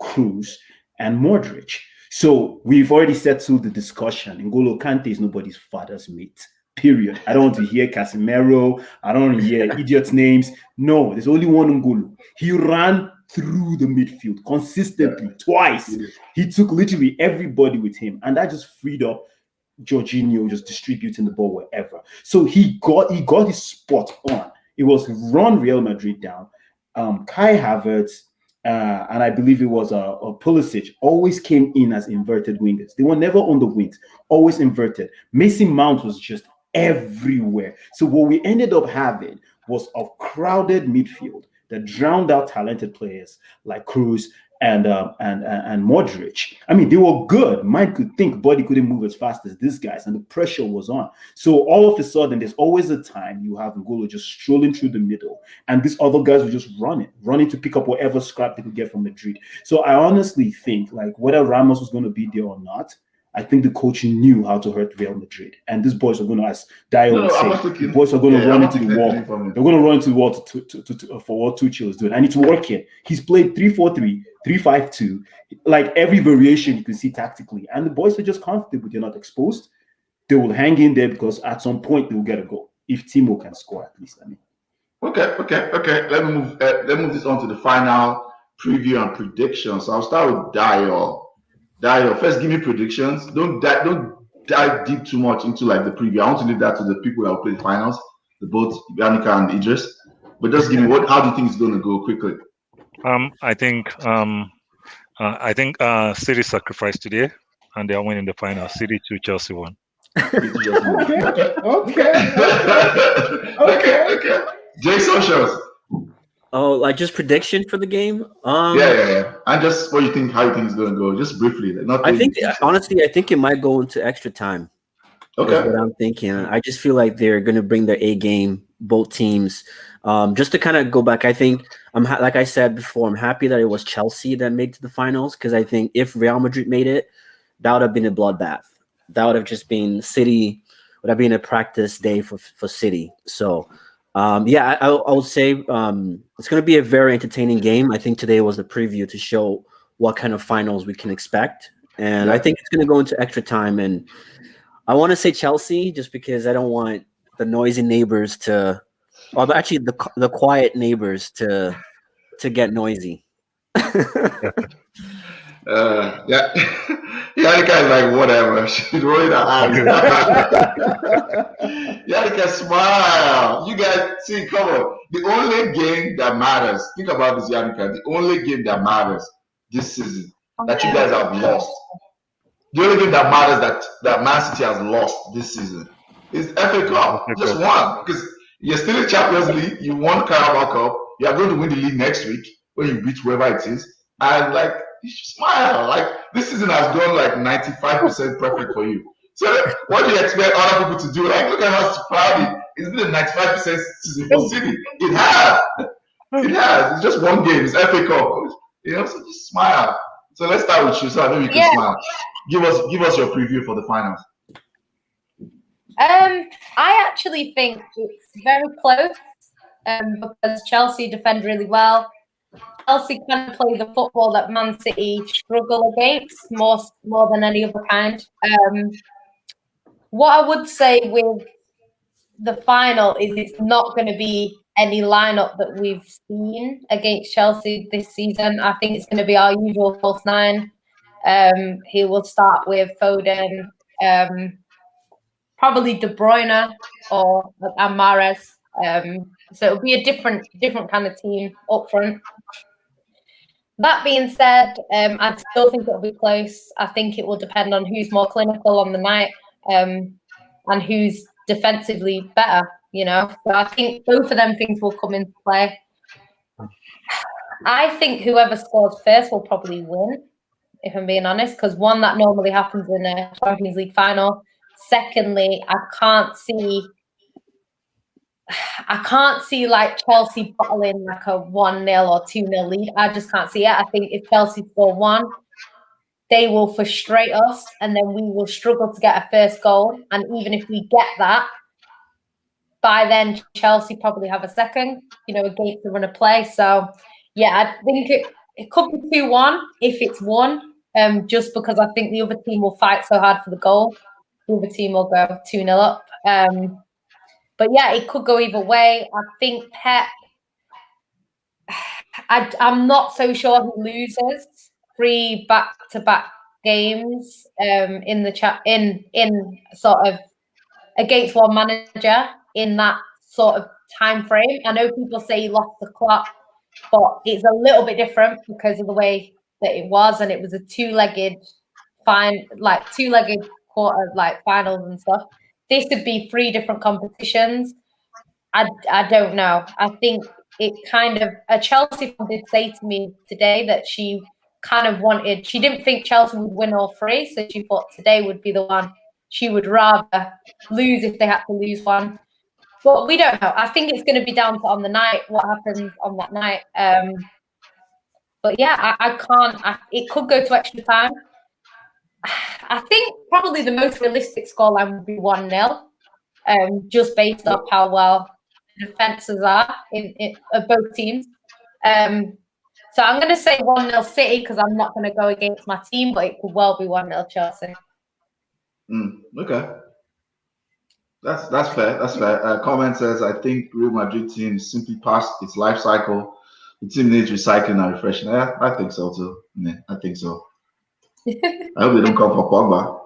[SPEAKER 2] Kroos and Modric. So we've already settled the discussion. N'Golo Kante is nobody's father's mate. Period. I don't want to hear Casemiro. I don't want to hear idiots' names. No, there's only one N'Golo. He ran through the midfield consistently twice. He took literally everybody with him, and that just freed up Jorginho just distributing the ball wherever. So he got his spot on. It was run Real Madrid down. Kai Havertz. And I believe it was Pulisic always came in as inverted wingers. They were never on the wings, always inverted. Mason Mount was just everywhere. So what we ended up having was a crowded midfield that drowned out talented players like Kroos and Modric. I mean, they were good. Mind could think, body couldn't move as fast as these guys, and the pressure was on. So all of a sudden, there's always a time you have N'Golo just strolling through the middle, and these other guys were just running to pick up whatever scrap they could get from Madrid. So I honestly think, like, whether Ramos was going to be there or not, I think the coach knew how to hurt Real Madrid. And these boys are going to, as Dayo would say, the boys are going to run into the wall. They're going to run into the wall for what Tuchel is doing. And it's working. He's played 3-4-3, 3-5-2, like every variation you can see tactically. And the boys are just comfortable. They're not exposed. They will hang in there because at some point they will get a goal. If Timo can score, at least, I mean.
[SPEAKER 3] Okay. Let me move this on to the final preview and predictions. So I'll start with Dayo. Dayo, first give me predictions. Don't dive deep too much into like the preview. I want to leave that to the people that will play the finals, both Yannicka and Eedris. But just give me how do you think it's going to go quickly?
[SPEAKER 4] I think City sacrificed today, and they are winning the final. City 2, Chelsea 1.
[SPEAKER 3] Okay. J Socials.
[SPEAKER 1] Oh, like just prediction for the game?
[SPEAKER 3] Yeah. And just how you think it's going to go, just briefly.
[SPEAKER 1] I think honestly, I think it might go into extra time.
[SPEAKER 3] Okay.
[SPEAKER 1] That's what I'm thinking. I just feel like they're going to bring their A game, both teams. Just to kind of go back, I think like I said before, I'm happy that it was Chelsea that made it to the finals, because I think if Real Madrid made it, that would have been a bloodbath. That would have just been City. Would have been a practice day for City. So. I would say it's going to be a very entertaining game. I think today was the preview to show what kind of finals we can expect. And I think it's going to go into extra time. And I want to say Chelsea just because I don't want the noisy neighbors or actually the quiet neighbors to get noisy.
[SPEAKER 3] Yannicka is like, whatever. She's rolling her eyes. Yannicka, smile. You guys, see, come on. The only game that matters, think about this, Yannicka, the only game that matters this season that you guys have lost, the only game that matters that Man City has lost this season is FA Cup. Just one. Because you're still in Champions League, you won Carabao Cup, you are going to win the league next week when you beat whoever it is. And like, you should smile. Like, this season has gone like 95% perfect for you. So what do you expect other people to do? Like, look at how proud it's been a 95% season for City. It has. It's just one game. It's FA Cup. So just smile. So let's start with you, so I know you can smile. Give us your preview for the finals.
[SPEAKER 5] I actually think it's very close because Chelsea defend really well. Chelsea can play the football that Man City struggle against more than any other kind. What I would say with the final is it's not going to be any lineup that we've seen against Chelsea this season. I think it's going to be our usual false nine. He will start with Foden, probably De Bruyne or Mahrez. So it'll be a different kind of team up front. That being said, I still think it'll be close. I think it will depend on who's more clinical on the night and who's defensively better, So I think both of them things will come into play. I think whoever scores first will probably win, if I'm being honest, because one, that normally happens in a Champions League final. Secondly, I can't see like Chelsea bottling like a 1-0 or 2-0 lead. I just can't see it. I think if Chelsea score one, they will frustrate us and then we will struggle to get a first goal. And even if we get that, by then Chelsea probably have a second, against the run of play. So, yeah, I think it could be 2-1 if it's 1, just because I think the other team will fight so hard for the goal. The other team will go 2-0 up. But yeah, it could go either way. I think Pep, I'm not so sure he loses 3 back-to-back games in sort of against one manager in that sort of time frame. I know people say he lost the clock, but it's a little bit different because of the way that it was, and it was a two-legged quarter, like finals and stuff. This would be 3 different competitions. I don't know. I think it kind of a Chelsea fan did say to me today that she didn't think Chelsea would win all 3, so she thought today would be the one she would rather lose if they had to lose one. But we don't know. I think it's going to be down to on the night, what happens on that night. But yeah, I can't. It could go to extra time. I think probably the most realistic scoreline would be 1-0, just based off how well the defenses are in both teams. So I'm going to say 1-0 City because I'm not going to go against my team, but it could well be 1-0 Chelsea.
[SPEAKER 3] Okay. That's fair. That's fair. Comment says, I think Real Madrid team simply passed its life cycle. The team needs recycling and refreshing. Yeah, I think so too. Yeah, I think so. I hope they don't come for Pogba.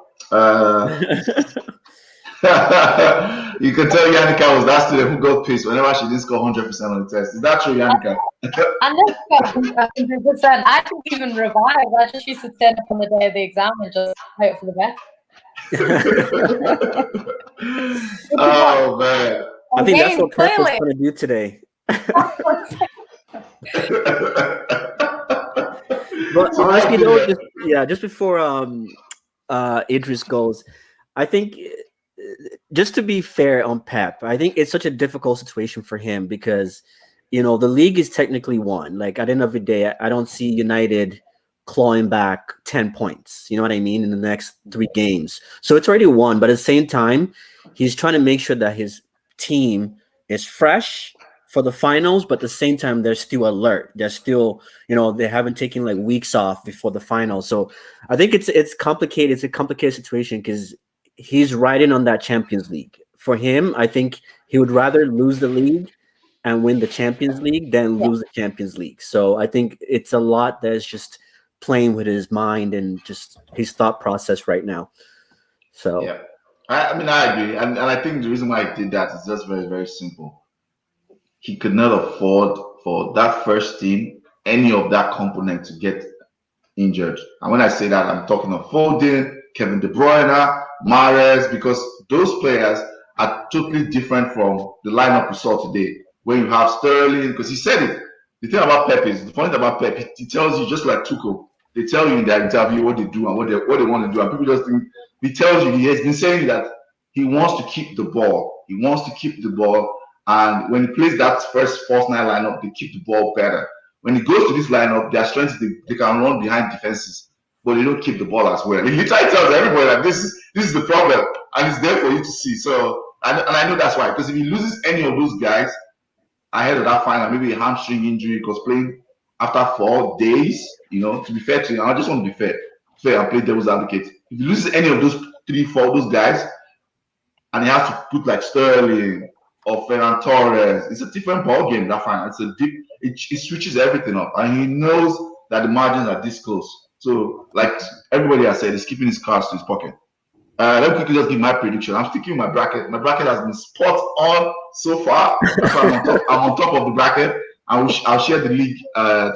[SPEAKER 3] You can tell Yannicka was that student who got pissed whenever she didn't score 100% on the test. Is that true, Yannicka?
[SPEAKER 5] I never got 100%. I didn't even revise. I just used to turn up on the day of the exam and just hope for the best.
[SPEAKER 3] Oh man!
[SPEAKER 1] I think that's what Pep was going to do today. But honestly, though, just before Eedris goes, I think just to be fair on Pep, I think it's such a difficult situation for him because the league is technically won. Like at the end of the day, I don't see United clawing back 10 points, you know what I mean, in the next 3 games. So it's already won, but at the same time, he's trying to make sure that his team is fresh for the finals, but at the same time, they're still alert. They're still, they haven't taken like weeks off before the finals. So I think it's complicated. It's a complicated situation because he's riding on that Champions League. For him, I think he would rather lose the league and win the Champions League than lose the Champions League. So I think it's a lot that's just playing with his mind and just his thought process right now. So
[SPEAKER 3] yeah, I agree, and I think the reason why he did that is just very, very simple. He could not afford for that first team any of that component to get injured. And when I say that, I'm talking of Foden, Kevin De Bruyne, Mahrez, because those players are totally different from the lineup we saw today. When you have Sterling, because he said it. The thing about Pep is, the point about Pep, he tells you, just like Tuchel, they tell you in their interview what they do and what they want to do. And people just think, he tells you, he has been saying that he wants to keep the ball. He wants to keep the ball. And when he plays that first false nine lineup, they keep the ball better. when it goes to this lineup, their strength is they can run behind defenses, but they don't keep the ball as well. He literally tells everybody that this is the problem, and it's there for you to see. So, and I know that's why, because if he loses any of those guys ahead of that final, maybe a hamstring injury, because playing after 4 days, to be fair to him, I just want to be fair and play devil's advocate. If he loses any of those 3-4 those guys, and he has to put like Sterling or Ferran Torres, it's a different ball game. That final, it switches everything up, and he knows that the margins are this close. So, like everybody has said, he's keeping his cards to his pocket. Let me quickly just give my prediction. I'm sticking with my bracket. My bracket has been spot on so far. That's why I'm on top of the bracket. I'll share the league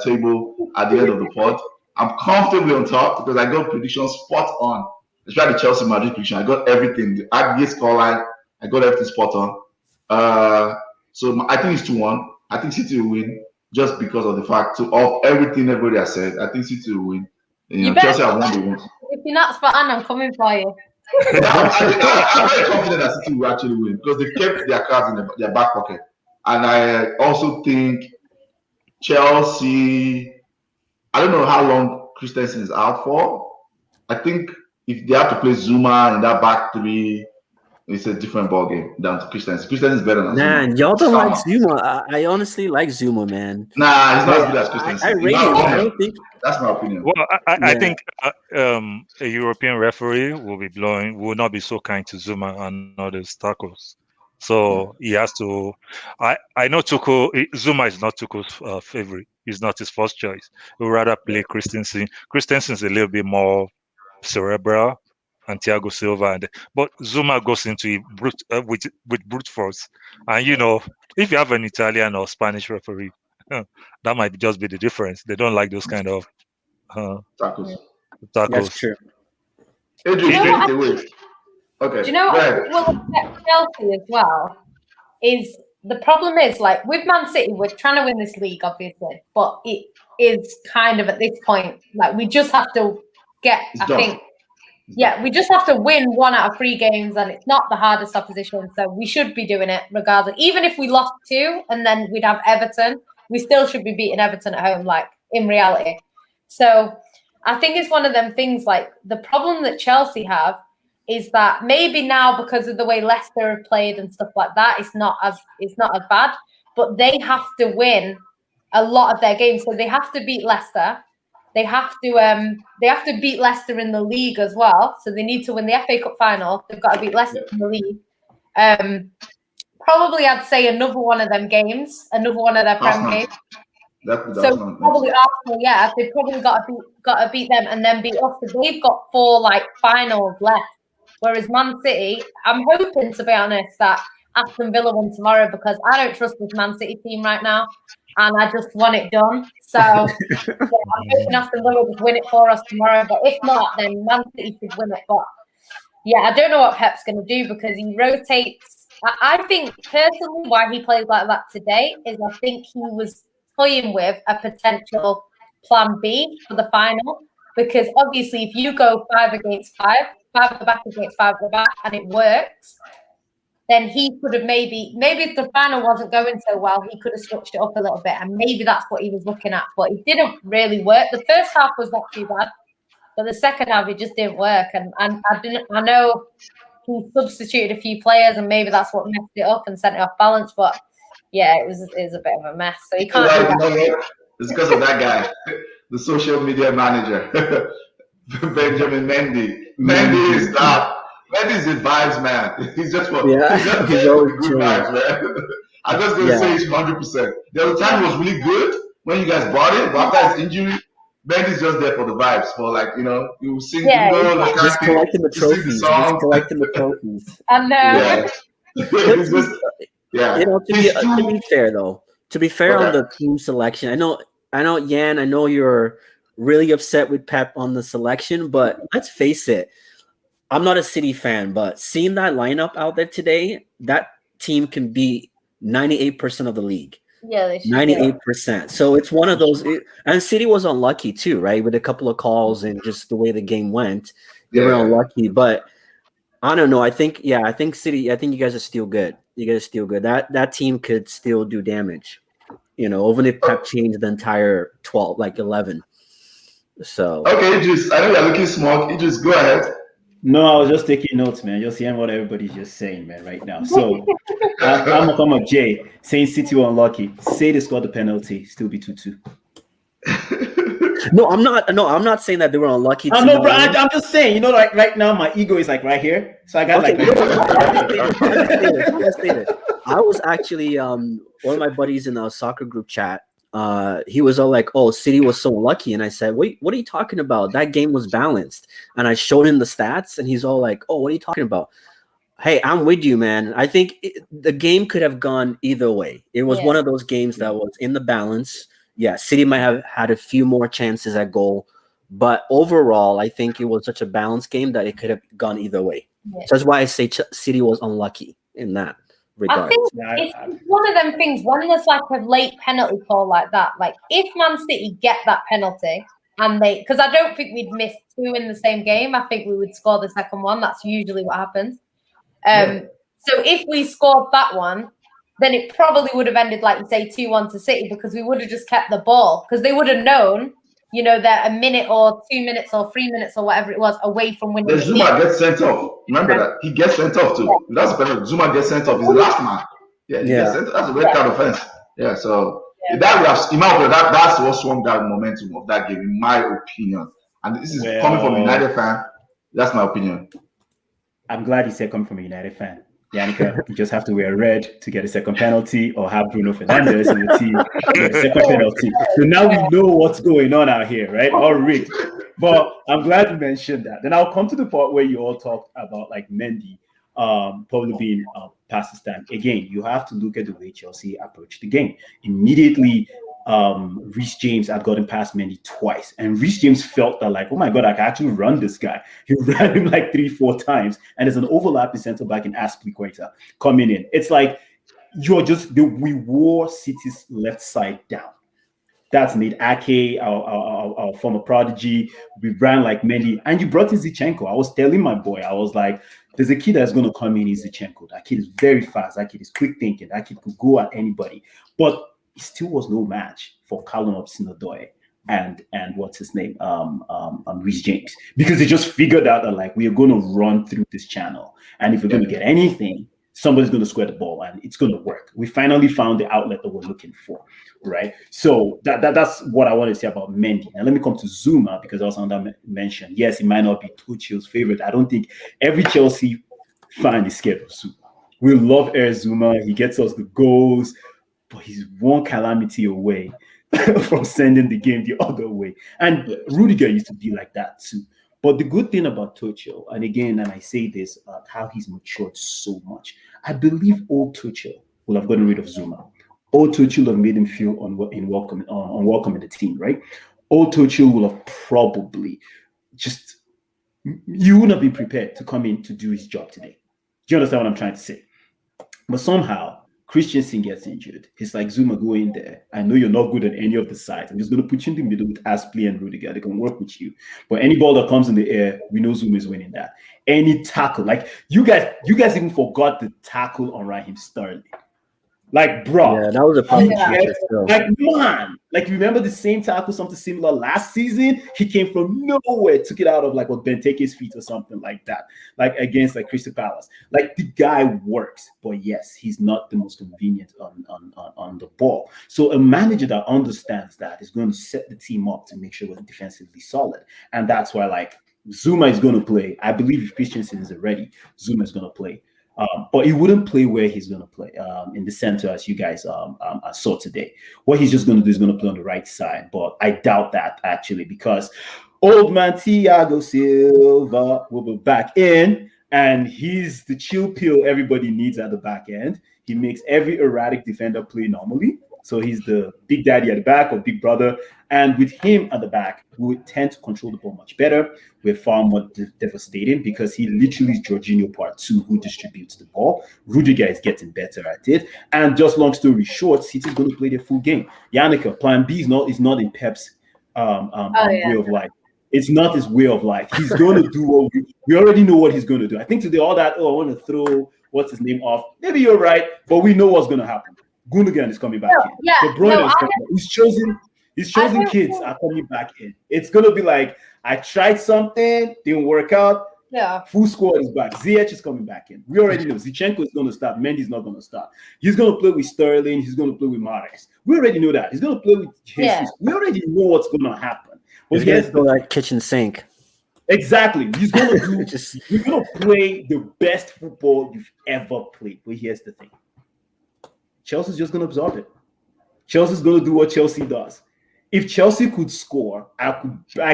[SPEAKER 3] table at the end of the pod. I'm comfortably on top because I got predictions spot on. Especially the Chelsea Madrid prediction. I got everything. The aggregate scoreline, I got everything spot on. So I think it's 2-1. I think City will win just because of the fact of everything everybody has said. I think City will win. Chelsea have won the win.
[SPEAKER 5] If you're not spot on, I'm coming for you.
[SPEAKER 3] I'm very confident that City will actually win because they kept their cards in their back pocket. And I also think Chelsea, I don't know how long Christensen is out for. I think if they have to play Zuma in that back three, it's a different ball game than Christensen. Christensen is better than Zuma.
[SPEAKER 1] Man, y'all don't like Zuma. I honestly like Zuma, man.
[SPEAKER 3] Nah, he's not as good as Christensen.
[SPEAKER 1] I rate him. I don't think.
[SPEAKER 3] That's my opinion.
[SPEAKER 4] Well, I think a European referee will not be so kind to Zuma and others tackles. So he has to. I know Zuma is not Tuchel's favorite. He's not his first choice. He would rather play Christensen. Christensen's a little bit more cerebral, and Thiago Silva, but Zuma goes into it with brute force. And if you have an Italian or Spanish referee, that might just be the difference. They don't like those kind of
[SPEAKER 3] tackles.
[SPEAKER 1] That's true.
[SPEAKER 3] Eedris, take it away. Okay.
[SPEAKER 5] Do you know what will affect Chelsea as well? Is the problem is like with Man City, we're trying to win this league, obviously, but it is kind of at this point like we just have to get. We just have to win 1 out of 3 games, and it's not the hardest opposition, so we should be doing it regardless. Even if we lost 2, and then we'd have Everton, we still should be beating Everton at home, like in reality. So I think it's one of them things. Like the problem that Chelsea have is that maybe now because of the way Leicester have played and stuff like that, it's not as bad. But they have to win a lot of their games, so they have to beat Leicester. They have to beat Leicester in the league as well. So they need to win the FA Cup final. They've got to beat Leicester in the league. Probably I'd say another one of them games, another one of their Prem games. So probably Arsenal, yeah, they've probably got to beat them and then beat us. So they've got 4 like finals left. Whereas Man City, I'm hoping, to be honest, that Aston Villa win tomorrow because I don't trust this Man City team right now. And I just want it done. So I'm hoping Aston Villa will win it for us tomorrow. But if not, then Man City should win it. But yeah, I don't know what Pep's going to do because he rotates. I think personally why he played like that today is I think he was toying with a potential plan B for the final. Because obviously if you go 5 against 5, 5 at the back against 5 at the back, and it works, then he could have maybe if the final wasn't going so well, he could have switched it up a little bit, and maybe that's what he was looking at. But it didn't really work. The first half was not too bad, but the second half it just didn't work. And I know he substituted a few players, and maybe that's what messed it up and sent it off balance. But yeah, it was a bit of a mess. So he can't.
[SPEAKER 3] It's because of that guy, the social media manager, Benjamin Mendy. Mendy is that. Mendy's a vibes man. He's just what. He's always good vibes, man. I'm just gonna say it's 100%. The other time was really good when you guys bought it, but after his injury, Mendy's just there for the vibes, for like you sing,
[SPEAKER 1] just collecting the trophies,
[SPEAKER 5] I know.
[SPEAKER 1] To be fair though, on the team selection, I know, Yan, I know you're really upset with Pep on the selection, but let's face it. I'm not a City fan, but seeing that lineup out there today, that team can beat 98% of the league.
[SPEAKER 5] Yeah, they should.
[SPEAKER 1] 98%. So it's one of those, and City was unlucky too, right? With a couple of calls and just the way the game went, they were unlucky. But I don't know. I think City. I think you guys are still good. That team could still do damage. even if Pep changed the entire 12, like 11. So
[SPEAKER 3] okay, Eedris, I know you're looking smart. Eedris, go ahead.
[SPEAKER 2] No, I was just taking notes, man. Just hearing what everybody's just saying, man, right now. So I'm gonna come up, Jay, saying City were unlucky. Say they scored the penalty, still be 2-2.
[SPEAKER 1] No, I'm not saying that they were unlucky.
[SPEAKER 2] I know, bro. I'm just saying, like right now, my ego is like right here, so I got
[SPEAKER 1] I was actually one of my buddies in the soccer group chat. He was all like, "Oh, City was so lucky," and I said, "Wait, what are you talking about? That game was balanced." And I showed him the stats, and he's all like, "Oh, what are you talking about?" Hey, I'm with you, man. I think the game could have gone either way. It was one of those games that was in the balance. Yeah, City might have had a few more chances at goal, but overall, I think it was such a balanced game that it could have gone either way. Yeah. So that's why I say City was unlucky in that regard.
[SPEAKER 5] I think it's one of them things. When there's like a late penalty call like that, like if Man City get that penalty and because I don't think we'd miss 2 in the same game. I think we would score the second one. That's usually what happens. So if we scored that one, then it probably would have ended, like you say, 2-1 to City, because we would have just kept the ball, because they would have known, that a minute or 2 minutes or 3 minutes or whatever it was away from winning.
[SPEAKER 3] Then Zuma gets sent off. Remember that? He gets sent off too. Yeah. That's better. Zuma gets sent off. He's the last man. Yeah, gets sent off. That's a red card offense. Yeah, so that, in my opinion, that's what swung that momentum of that game, in my opinion. And this is coming from a United fan. That's my opinion.
[SPEAKER 2] I'm glad you said coming from a United fan. Yannicka, you just have to wear red to get a second penalty, or have Bruno Fernandes in the team to get a second penalty. So now we know what's going on out here, right? All rigged. But I'm glad you mentioned that. Then I'll come to the part where you all talked about like Mendy probably being past his time. Again, you have to look at the way Chelsea approached the game. Immediately, Reece James had gotten past Mendy twice, and Reece James felt that like, oh my god, I can actually run this guy. He ran him like 3-4 times, and there's an overlapping center back in Aspilicueta coming in. It's like we wore City's left side down. That's made Ake, our former prodigy. We ran like Mendy, and you brought in Zinchenko. I was telling my boy, I was like, there's a kid that's going to come in, is Zinchenko. That kid is very fast. That kid is quick thinking. That kid could go at anybody. But he still was no match for Callum Hudson-Odoi and what's his name, Reece James, because they just figured out that like we are going to run through this channel, and if we're going to get anything, somebody's going to square the ball, and it's going to work. We finally found the outlet that we're looking for, right? So that's what I want to say about Mendy. And let me come to Zuma, because also under mentioned, yes, he might not be Tuchel's favorite. I don't think every Chelsea fan is scared of Zuma. We love Air Zuma. He gets us the goals, but he's one calamity away from sending the game the other way. And Rudiger used to be like that too. But the good thing about Tuchel, and again, and I say this, how he's matured so much, I believe old Tuchel will have gotten rid of Zuma. Old Tuchel have made him feel unwelcome in the team, right? Old Tuchel will have probably you wouldn't have been prepared to come in to do his job today. Do you understand what I'm trying to say? But somehow, Christensen gets injured. It's like, Zuma, go in there. I know you're not good at any of the sides. I'm just going to put you in the middle with Aspli and Rudiger. They can work with you. But any ball that comes in the air, we know Zuma is winning that. Any tackle, like you guys even forgot the tackle on Raheem Sterling. Like, bro.
[SPEAKER 1] Yeah, that was a problem.
[SPEAKER 2] Like, man. Like, remember the same tackle, something similar last season? He came from nowhere, took it out of like what Benteke's feet or something like that. Like against like Crystal Palace. Like, the guy works, but yes, he's not the most convenient on the ball. So a manager that understands that is going to set the team up to make sure we're defensively solid. And that's why like Zuma is going to play. I believe if Christensen is ready, Zuma is going to play. But he wouldn't play where he's going to play in the center, as you guys saw today. What he's just going to do is going to play on the right side. But I doubt that, actually, because old man Thiago Silva will be back in, and he's the chill pill everybody needs at the back end. He makes every erratic defender play normally. So he's the big daddy at the back, or big brother. And with him at the back, we would tend to control the ball much better. We're far more devastating, because he literally is Jorginho Part 2 who distributes the ball. Rudiger is getting better at it. And just long story short, City's going to play their full game. Yannicka, plan B is not in Pep's way of life. It's not his way of life. He's going to do what we already know what he's going to do. I think today all that, I want to throw what's his name off. Maybe you're right, but we know what's going to happen. Gundogan is coming back in.
[SPEAKER 5] Yeah,
[SPEAKER 2] De Bruyne
[SPEAKER 5] no,
[SPEAKER 2] is coming back. His chosen kids are coming back in. It's gonna be like, I tried something, didn't work out.
[SPEAKER 5] Yeah.
[SPEAKER 2] Full squad is back. Ziyech is coming back in. We already know Zinchenko is going to start. Mendy's not going to start. He's going to play with Sterling. He's going to play with Mahrez. We already know that. He's going to play with Jesus.
[SPEAKER 5] Yeah.
[SPEAKER 2] We already know what's going to happen.
[SPEAKER 1] He's going to go like kitchen sink.
[SPEAKER 2] Exactly. He's going to do. He's going to play the best football you've ever played. But here's the thing: Chelsea's just going to absorb it. Chelsea's going to do what Chelsea does. If Chelsea could score, I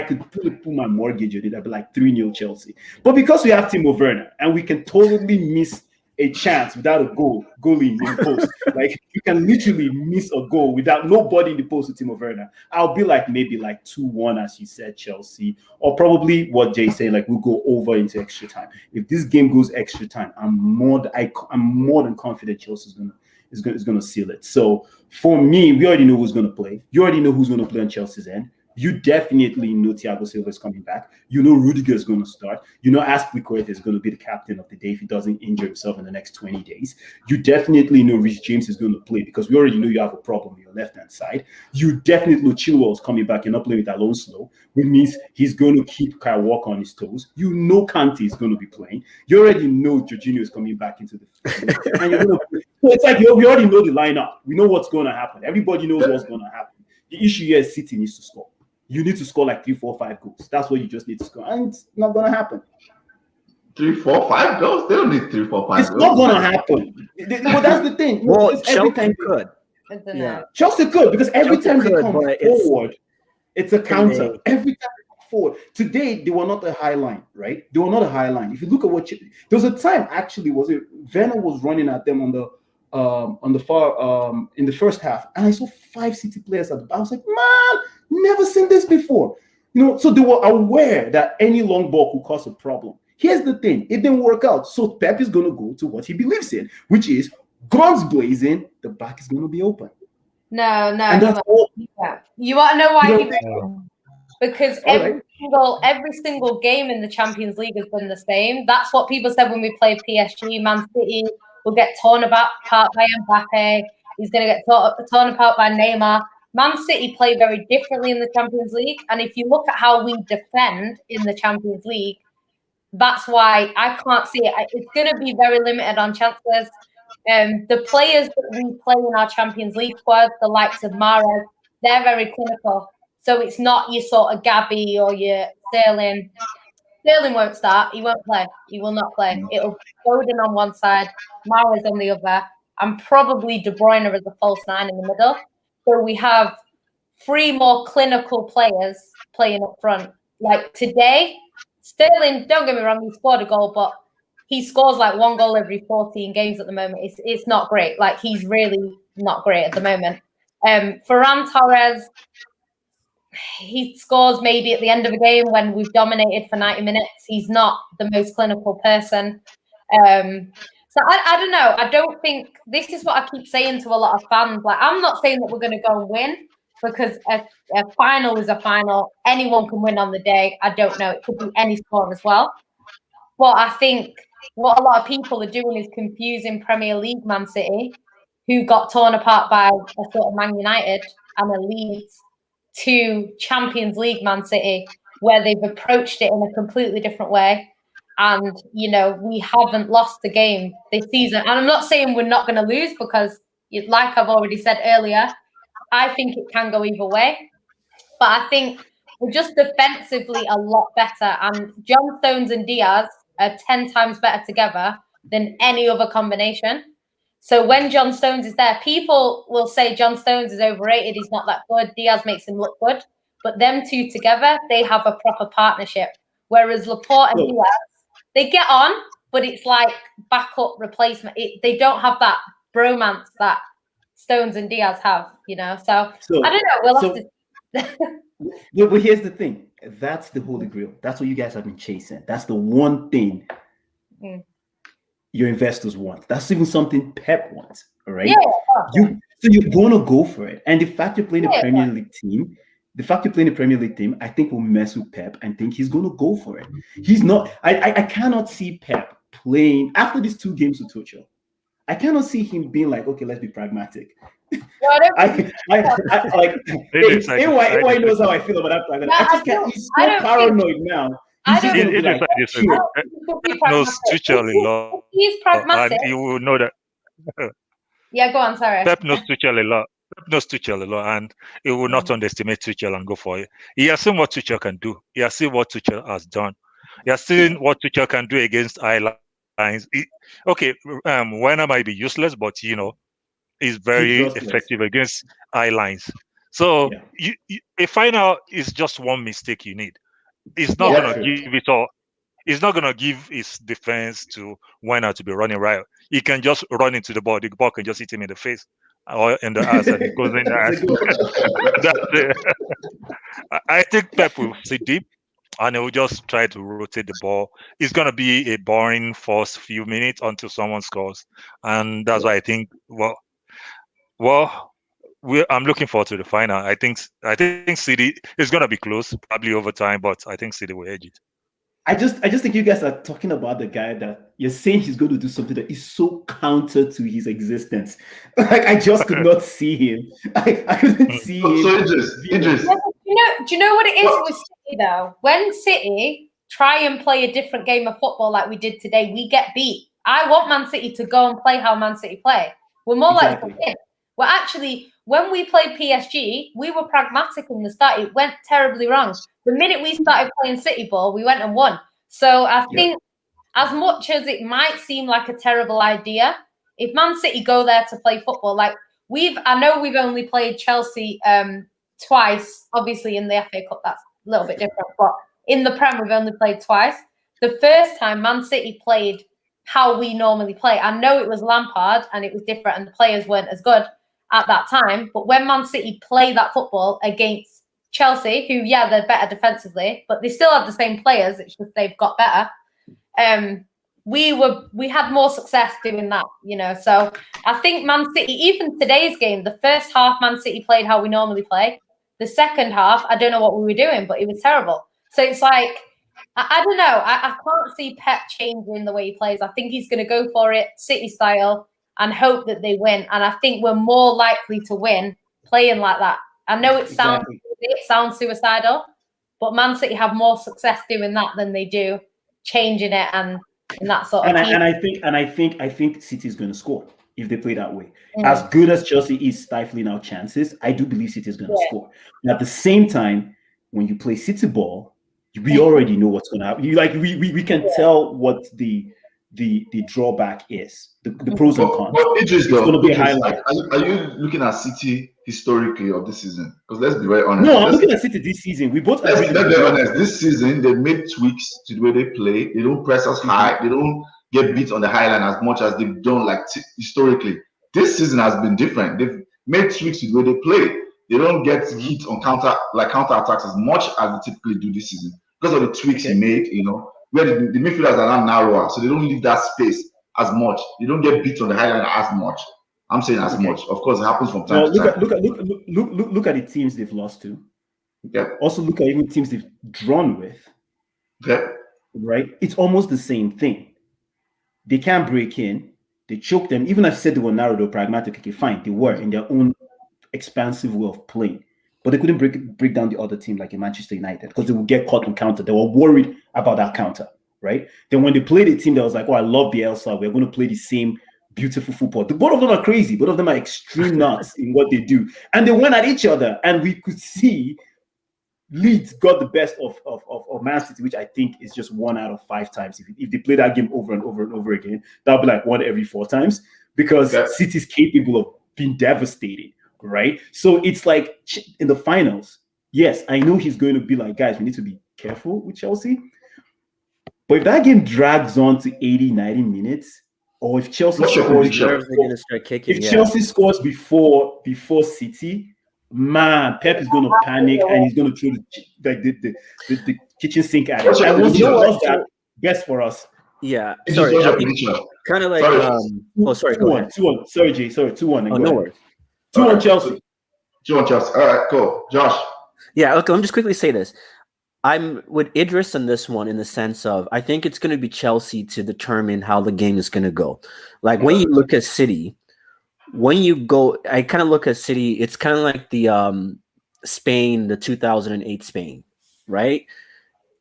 [SPEAKER 2] could put my mortgage on it. I'd be like 3-0 Chelsea. But because we have Timo Werner and we can totally miss a chance without a goalie in the post, like you can literally miss a goal without nobody in the post with Timo Werner, I'll be like maybe like 2-1, as you said, Chelsea, or probably what Jay's saying, like we'll go over into extra time. If this game goes extra time, I'm more than confident Chelsea's going to seal it. So for me, we already know who's going to play. You already know who's going to play on Chelsea's end. You definitely know Thiago Silva is coming back. You know Rudiger is going to start. You know Azpilicueta is going to be the captain of the day if he doesn't injure himself in the next 20 days. You definitely know Reece James is going to play because we already know you have a problem on your left-hand side. You definitely know Chilwell is coming back and not playing with Alonso, which means he's going to keep Kyle Walker on his toes. You know Kante is going to be playing. You already know Jorginho is coming back into the field. And you're going to so it's like we already know the lineup. We know what's going to happen. Everybody knows what's going to happen. The issue here is City needs to score. You need to score like 3, 4, 5 goals. That's what you just need to score. And it's not going to happen.
[SPEAKER 3] 3, 4, 5 goals? They don't need 3, 4, 5
[SPEAKER 2] it's
[SPEAKER 3] goals.
[SPEAKER 2] It's not going to happen. But that's the thing.
[SPEAKER 1] Well, Chelsea could.
[SPEAKER 2] Yeah. Chelsea could because every time they come forward, it's a counter. Every time they come forward. Today, they were not a high line, right? They were not a high line. If you look at what... There was a time, actually, was it... Werner was running at them on the far in the first half, and I saw 5 City players at the back. I was like, man, never seen this before. So they were aware that any long ball could cause a problem. Here's the thing, it didn't work out. So Pep is going to go to what he believes in, which is guns blazing, the back is going to be open.
[SPEAKER 5] No.
[SPEAKER 2] And that's all.
[SPEAKER 5] You want to know why he went? Because every single game in the Champions League has been the same. That's what people said when we played PSG. Man City will get torn apart by Mbappe. He's going to get torn apart by Neymar. Man City play very differently in the Champions League. And if you look at how we defend in the Champions League, that's why I can't see it. It's going to be very limited on chances. The players that we play in our Champions League squad, the likes of Mahrez, they're very clinical. So it's not your sort of Gabby or your Sterling. Sterling won't start. He won't play. He will not play. It'll be Foden on one side, Mahrez on the other, and probably De Bruyne as a false 9 in the middle. So we have 3 more clinical players playing up front. Like today, Sterling, don't get me wrong, he scored a goal, but he scores like 1 goal every 14 games at the moment. It's not great. Like he's really not great at the moment. Ferran Torres, he scores maybe at the end of a game when we've dominated for 90 minutes. He's not the most clinical person. So I don't know. I don't think this is what I keep saying to a lot of fans. Like I'm not saying that we're going to go and win because a final is a final. Anyone can win on the day. I don't know. It could be any score as well. But I think what a lot of people are doing is confusing Premier League Man City, who got torn apart by a sort of Man United and a Leeds, to Champions League Man City, where they've approached it in a completely different way. And, we haven't lost the game this season. And I'm not saying we're not going to lose because, like I've already said earlier, I think it can go either way. But I think we're just defensively a lot better. And John Stones and Diaz are 10 times better together than any other combination. So when John Stones is there, people will say John Stones is overrated. He's not that good. Diaz makes him look good. But them two together, they have a proper partnership. Whereas Laporte and Diaz, they get on, but it's like backup replacement. They don't have that bromance that Stones and Diaz have, So I don't know. We'll have to...
[SPEAKER 2] But here's the thing. That's the holy grail. That's what you guys have been chasing. That's the one thing your investors want. That's even something Pep wants, all right?
[SPEAKER 5] Yeah.
[SPEAKER 2] So you're going to go for it. And the fact you're playing a Premier League team, I think will mess with Pep and think he's going to go for it. He's not. I cannot see Pep playing after these 2 games with Tuchel. I cannot see him being like, okay, let's be pragmatic.
[SPEAKER 5] Well,
[SPEAKER 2] I like AY knows how I feel about that.
[SPEAKER 5] Yeah,
[SPEAKER 2] I just can't. He's so paranoid now. He's just gonna be like,
[SPEAKER 5] Pep
[SPEAKER 4] knows Tuchel a lot.
[SPEAKER 5] He's pragmatic.
[SPEAKER 4] And you will know that.
[SPEAKER 5] Yeah, go on. Sorry.
[SPEAKER 4] Pep knows Tuchel a lot. Pep knows Tuchel a lot, and he will not underestimate Tuchel and go for it. He has seen what Tuchel can do. He has seen what Tuchel has done. He has seen what Tuchel can do against lines. Werner might be useless, but is very effective against eye lines. So a final is just one mistake you need. It's not going to give it all. He's not going to give his defense to Werner to be running right. He can just run into the ball. The ball can just hit him in the face or in the ass, and it goes in the ass. I think Pep will sit deep, and he will just try to rotate the ball. It's going to be a boring first few minutes until someone scores. And that's why I think, I'm looking forward to the final. I think City is going to be close, probably over time, but I think City will edge it.
[SPEAKER 2] I just think you guys are talking about the guy that you're saying he's going to do something that is so counter to his existence. Like, I just could not see him. I couldn't see him.
[SPEAKER 3] So Eedris.
[SPEAKER 5] Do you know what it is with City though? When City try and play a different game of football like we did today, we get beat. I want Man City to go and play how Man City play. We're more like Well, actually, when we played PSG, we were pragmatic in the start. It went terribly wrong. The minute we started playing City ball, we went and won. So I think as much as it might seem like a terrible idea, if Man City go there to play football, like I know we've only played Chelsea twice, obviously in the FA Cup, that's a little bit different, but in the Prem, we've only played twice. The first time Man City played how we normally play, I know it was Lampard and it was different and the players weren't as good at that time, but when Man City play that football against Chelsea, who they're better defensively, but they still have the same players, it's just they've got better. We had more success doing that, So I think Man City, even today's game, the first half Man City played how we normally play. The second half, I don't know what we were doing, but it was terrible. So it's like, I don't know. I can't see Pep changing the way he plays. I think he's going to go for it City style and hope that they win. And I think we're more likely to win playing like that. I know it sounds suicidal, but Man City have more success doing that than they do changing it and that sort of.
[SPEAKER 2] And I think City is going to score if they play that way. As good as Chelsea is stifling our chances, I do believe City is going to score. And at the same time, when you play City ball, we already know what's going to happen. We can tell what the drawback is, the pros and cons.
[SPEAKER 3] But Eedris,
[SPEAKER 2] going to be a highlight.
[SPEAKER 3] Are you looking at City historically of this season? Because let's be very honest.
[SPEAKER 2] No, I'm looking at City this season. We both.
[SPEAKER 3] Let's be honest. This season, they made tweaks to the way they play. They don't press us high. They don't get beat on the high line as much as they've done historically. This season has been different. They've made tweaks to the way they play. They don't get hit on counter attacks as much as they typically do this season because of the tweaks he made. Where the midfielders are now narrower, so they don't leave that space as much. They don't get beat on the high line as much. I'm saying as much. Of course, it happens from time to time.
[SPEAKER 2] Look at the teams they've lost to.
[SPEAKER 3] Okay.
[SPEAKER 2] Also, look at even teams they've drawn with.
[SPEAKER 3] Okay.
[SPEAKER 2] Right? It's almost the same thing. They can't break in. They choke them. Even if I said they were narrow, they were pragmatic. Okay, fine. They were in their own expansive way of playing. But they couldn't break down the other team like in Manchester United because they would get caught on counter. They were worried about that counter, right? Then when they played a team that was like, I love Bielsa, we're going to play the same beautiful football. Both of them are crazy. Both of them are extreme nuts in what they do. And they went at each other. And we could see Leeds got the best of Man City, which I think is just 1 out of 5 times. If they play that game over and over and over again, that'll be like 1 every 4 times because City's capable of being devastated. Right, so it's like in the finals. Yes, I know he's going to be like, guys, we need to be careful with Chelsea. But if that game drags on to 80, 90 minutes, or if Chelsea Chelsea scores before City, man, Pep is going to panic and he's going to throw the kitchen sink at it. And once he does that, best for us.
[SPEAKER 1] Yeah, sorry, kind of like sorry,
[SPEAKER 2] 2-1. Sorry, Jay. Sorry, 2-1.
[SPEAKER 1] Oh, no worries.
[SPEAKER 2] 2-1 Chelsea.
[SPEAKER 3] 2-1 Chelsea. All right, cool. Josh.
[SPEAKER 1] Yeah, okay. Let me just quickly say this. I'm with Eedris on this one in the sense of I think it's going to be Chelsea to determine how the game is going to go. Like when you look at City, when you go, I kind of look at City. It's kind of like the Spain, the 2008 Spain, right?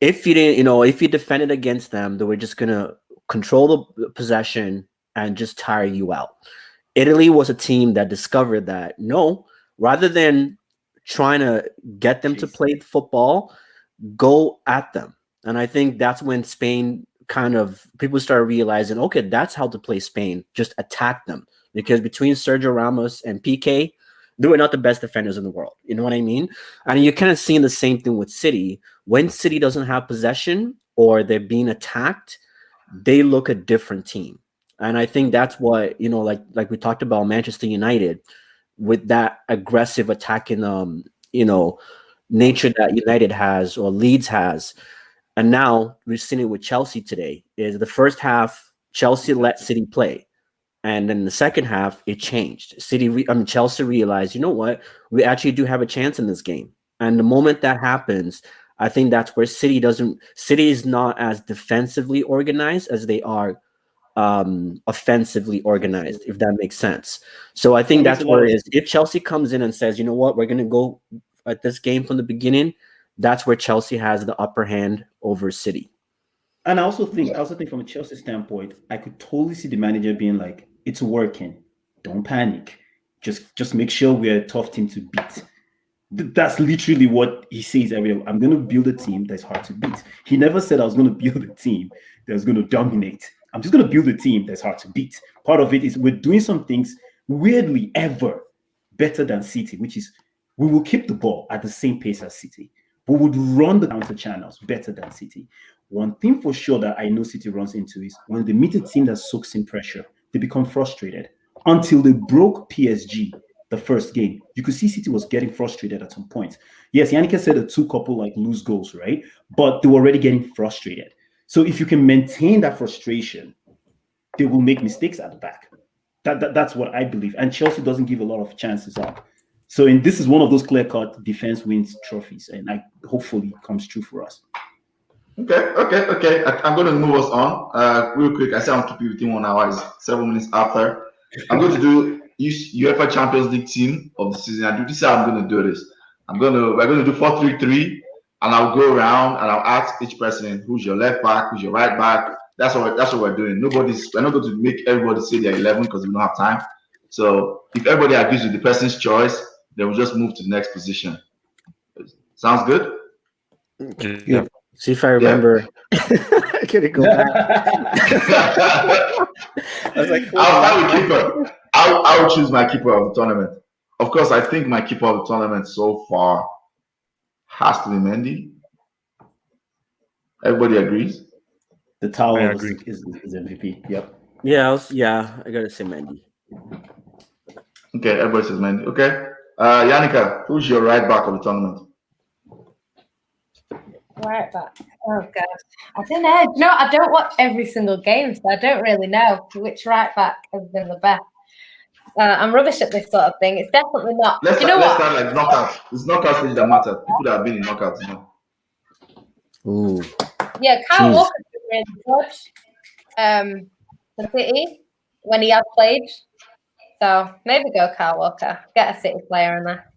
[SPEAKER 1] If you didn't, if you defended against them, they were just going to control the possession and just tire you out. Italy was a team that discovered that no, rather than trying to get them to play football, go at them. And I think that's when Spain people started realizing, okay, that's how to play Spain, just attack them. Because between Sergio Ramos and PK, they were not the best defenders in the world. You know what I mean? And you're kind of seeing the same thing with City. When City doesn't have possession or they're being attacked, they look a different team. And I think that's what, like we talked about Manchester United with that aggressive attacking, nature that United has or Leeds has. And now we're seeing it with Chelsea today is the first half, Chelsea let City play. And then the second half, it changed. Chelsea realized, you know what? We actually do have a chance in this game. And the moment that happens, I think that's where City is not as defensively organized as they are offensively organized, if that makes sense. So I think that's where it is. If Chelsea comes in and says, you know what, we're going to go at this game from the beginning, that's where Chelsea has the upper hand over City.
[SPEAKER 2] And I also think from a Chelsea standpoint, I could totally see the manager being like, it's working. Don't panic. Just make sure we're a tough team to beat. That's literally what he says every day. I'm going to build a team that's hard to beat. He never said I was going to build a team that's going to dominate. I'm just going to build a team that's hard to beat. Part of it is we're doing some things weirdly ever better than City, which is we will keep the ball at the same pace as City. We would run the counter channels better than City. One thing for sure that I know City runs into is when they meet a team that soaks in pressure, they become frustrated. Until they broke PSG the first game, you could see City was getting frustrated at some point. Yes, Yannicka said a couple loose goals, right? But they were already getting frustrated. So if you can maintain that frustration, they will make mistakes at the back. That's what I believe. And Chelsea doesn't give a lot of chances up. So this is one of those clear-cut defense wins trophies, and hopefully comes true for us.
[SPEAKER 3] Okay. I'm going to move us on real quick. I said I'll keep you within 1 hour. It's 7 minutes after. I'm going to do UEFA Champions League team of the season. This is how I'm going to do this. We're going to do 4-3-3, and I'll go around and I'll ask each person who's your left back, who's your right back. That's what we're doing. We're not going to make everybody say their 11 because we don't have time. So if everybody agrees with the person's choice, then we'll just move to the next position. Sounds good?
[SPEAKER 1] Yeah. See if I remember. I couldn't go back.
[SPEAKER 3] I was like, I'll keeper. I will choose my keeper of the tournament. Of course, I think my keeper of the tournament so far has to be Mendy. Everybody agrees?
[SPEAKER 2] The towel is MVP. Yep.
[SPEAKER 1] Yeah, I gotta say Mendy.
[SPEAKER 3] Okay, everybody says Mendy. Okay. Yannicka, who's your right back of the tournament?
[SPEAKER 5] Right back. Oh god, I don't know. No, I don't watch every single game, so I don't really know which right back has been the best. I'm rubbish at this sort of thing. It's definitely not.
[SPEAKER 3] Let's start like knockouts. It's knockout stage that matter. People that have been in knockouts,
[SPEAKER 1] Ooh.
[SPEAKER 5] Yeah, Kyle Walker's been really good. For City when he has played. So maybe go Kyle Walker. Get a City player in there.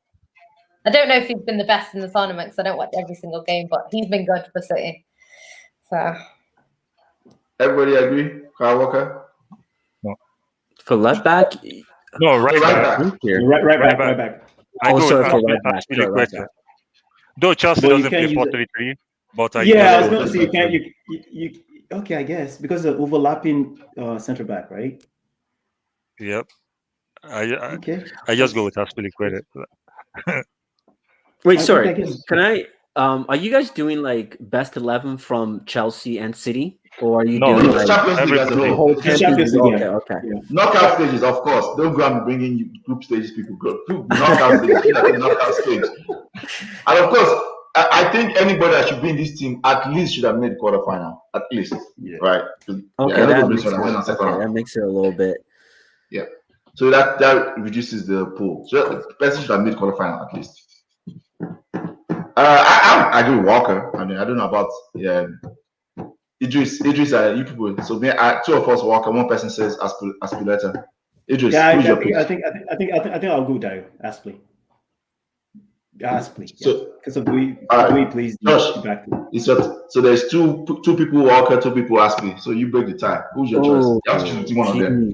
[SPEAKER 5] I don't know if he's been the best in the tournament because I don't watch every single game, but he's been good for City. So
[SPEAKER 3] everybody agree? Kyle Walker?
[SPEAKER 4] No.
[SPEAKER 1] For left back?
[SPEAKER 4] No, right back.
[SPEAKER 2] Right back.
[SPEAKER 4] I go
[SPEAKER 1] sorry, for
[SPEAKER 4] right back. Right back. Though Chelsea doesn't play 4-3-3, but
[SPEAKER 2] I was going to say you can't. You okay? I guess because of overlapping center back, right?
[SPEAKER 4] Yep. I just go with Aspilicueta.
[SPEAKER 1] Wait, sorry. Can I? Are you guys doing like best 11 from Chelsea and City, or are you doing like
[SPEAKER 3] Champions League as a whole?
[SPEAKER 2] Champions League.
[SPEAKER 1] Okay.
[SPEAKER 2] Yeah.
[SPEAKER 3] Knockout stages, of course. Don't go and bring in group stages. People go knockout stages. Knockout stage, and of course, I think anybody that should be in this team at least should have made quarterfinal. At least, right?
[SPEAKER 1] Okay, that makes it a little bit.
[SPEAKER 3] Yeah. So that reduces the pool. So the person should have made quarterfinal at least. I agree with Walker. I mean, I don't know about Eedris. You people. So two of us Walker. One person says Aspileta. Eedris,
[SPEAKER 2] Yeah,
[SPEAKER 3] who's your
[SPEAKER 2] I
[SPEAKER 3] pick?
[SPEAKER 2] think I'll go Dayo. Aspley. Aspley.
[SPEAKER 3] So
[SPEAKER 2] because of the way he plays
[SPEAKER 3] Josh,
[SPEAKER 2] the back.
[SPEAKER 3] so there's two people Walker, two people Aspley. So you break the tie. Who's your choice? You have to choose one of them.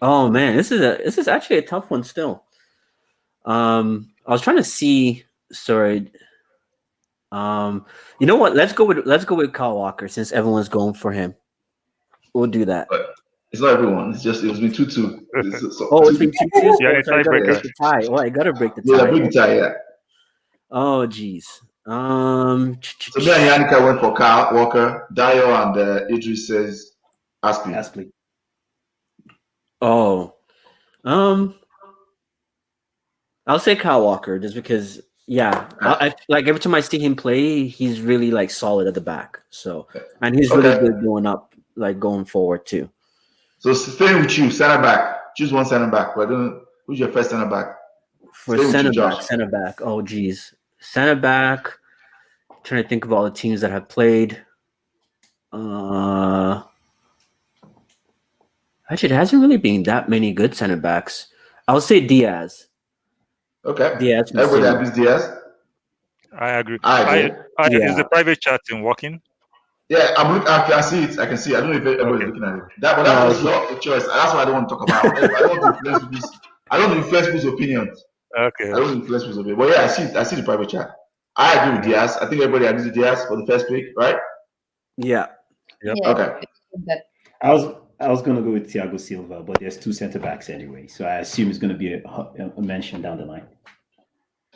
[SPEAKER 1] Oh man, this is actually a tough one still. I was trying to see. Sorry. You know what? Let's go with Kyle Walker since everyone's going for him. We'll do that.
[SPEAKER 3] But it's not everyone. It's just it was been 2-2.
[SPEAKER 1] It's been 2-2.
[SPEAKER 4] Yeah, it's
[SPEAKER 1] I gotta
[SPEAKER 4] tiebreaker.
[SPEAKER 1] break the tie. Oh, I gotta break the tie.
[SPEAKER 3] Yeah, break the tie. Yeah.
[SPEAKER 1] Oh jeez.
[SPEAKER 3] So me and Yannicka went for Kyle Walker. Dayo and Eedris says Aspley.
[SPEAKER 1] Oh. I'll say Kyle Walker just because. Yeah, I like every time I see him play, he's really like solid at the back. So, and he's really good going forward too.
[SPEAKER 3] So staying with you, center back. Choose one center back. Who's your first center back?
[SPEAKER 1] For center back. Oh geez, center back. Trying to think of all the teams that have played. Actually, there hasn't really been that many good center backs. I'll say Diaz.
[SPEAKER 3] Okay.
[SPEAKER 1] Diaz.
[SPEAKER 3] Everybody agrees Diaz.
[SPEAKER 4] I agree.
[SPEAKER 1] Yeah.
[SPEAKER 4] Is the private chatting working?
[SPEAKER 3] Yeah, I can see it. I can see it. I don't know if everybody's looking at it. That's your choice. That's what I don't want to talk about. I don't want to influence people's opinions.
[SPEAKER 4] Okay.
[SPEAKER 3] I don't influence people's opinions. But yeah, I see the private chat. I agree with Diaz. I think everybody agrees with Diaz for the first pick, right?
[SPEAKER 1] Yeah.
[SPEAKER 4] Yep.
[SPEAKER 5] Yeah.
[SPEAKER 3] Okay.
[SPEAKER 2] I was gonna go with Thiago Silva, but there's two center backs anyway, so I assume it's gonna be a mention down the line.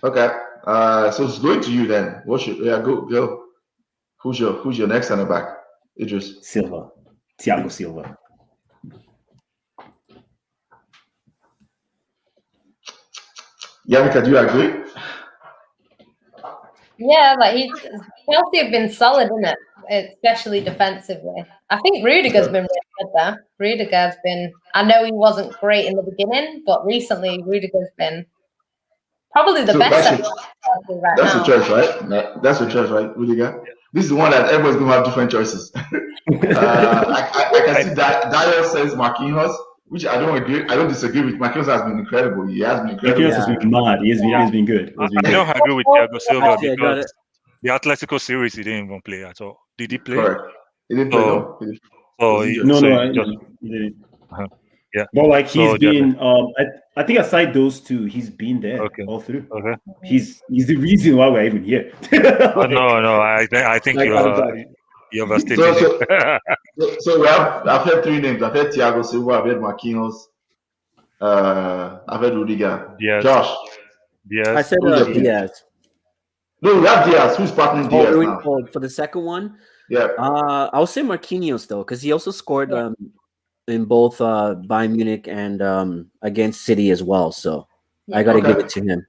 [SPEAKER 3] Okay. So it's going to you then. Go. Who's your next center back? Eedris.
[SPEAKER 2] Thiago Silva.
[SPEAKER 3] Yannicka, do you agree?
[SPEAKER 5] Yeah, like Chelsea have been solid, isn't it? Especially defensively. I think Rudiger's been really good there. Rudiger's been. I know he wasn't great in the beginning, but recently Rudiger's been probably the best.
[SPEAKER 3] That's your choice, right? That's your choice, right, Rudiger? This is the one that everyone's going to have different choices. I can see that Dayo says Marquinhos, which I don't agree. I don't disagree with. Marquinhos has been incredible. He has been incredible.
[SPEAKER 2] Marquinhos has been mad. He has been good.
[SPEAKER 4] I don't agree with Thiago Silva because the Atletico series he didn't even play at all. Did he play?
[SPEAKER 3] Correct. He didn't play.
[SPEAKER 2] He didn't.
[SPEAKER 4] Yeah.
[SPEAKER 2] But like he's been. I think aside those two, he's been there all through.
[SPEAKER 4] Okay.
[SPEAKER 2] He's the reason why we're even here.
[SPEAKER 4] No. I think you're overstating it.
[SPEAKER 3] So I've heard three names. I've heard Thiago Silva. I've heard Marquinhos. I've heard Rudiger.
[SPEAKER 4] Diaz.
[SPEAKER 3] Josh.
[SPEAKER 4] Diaz.
[SPEAKER 1] I said Diaz.
[SPEAKER 3] No, we have Diaz. Who's partnering Diaz now?
[SPEAKER 1] For the second one?
[SPEAKER 3] Yeah.
[SPEAKER 1] I'll say Marquinhos though, because he also scored in both Bayern Munich and against City as well. So I got to give it to him.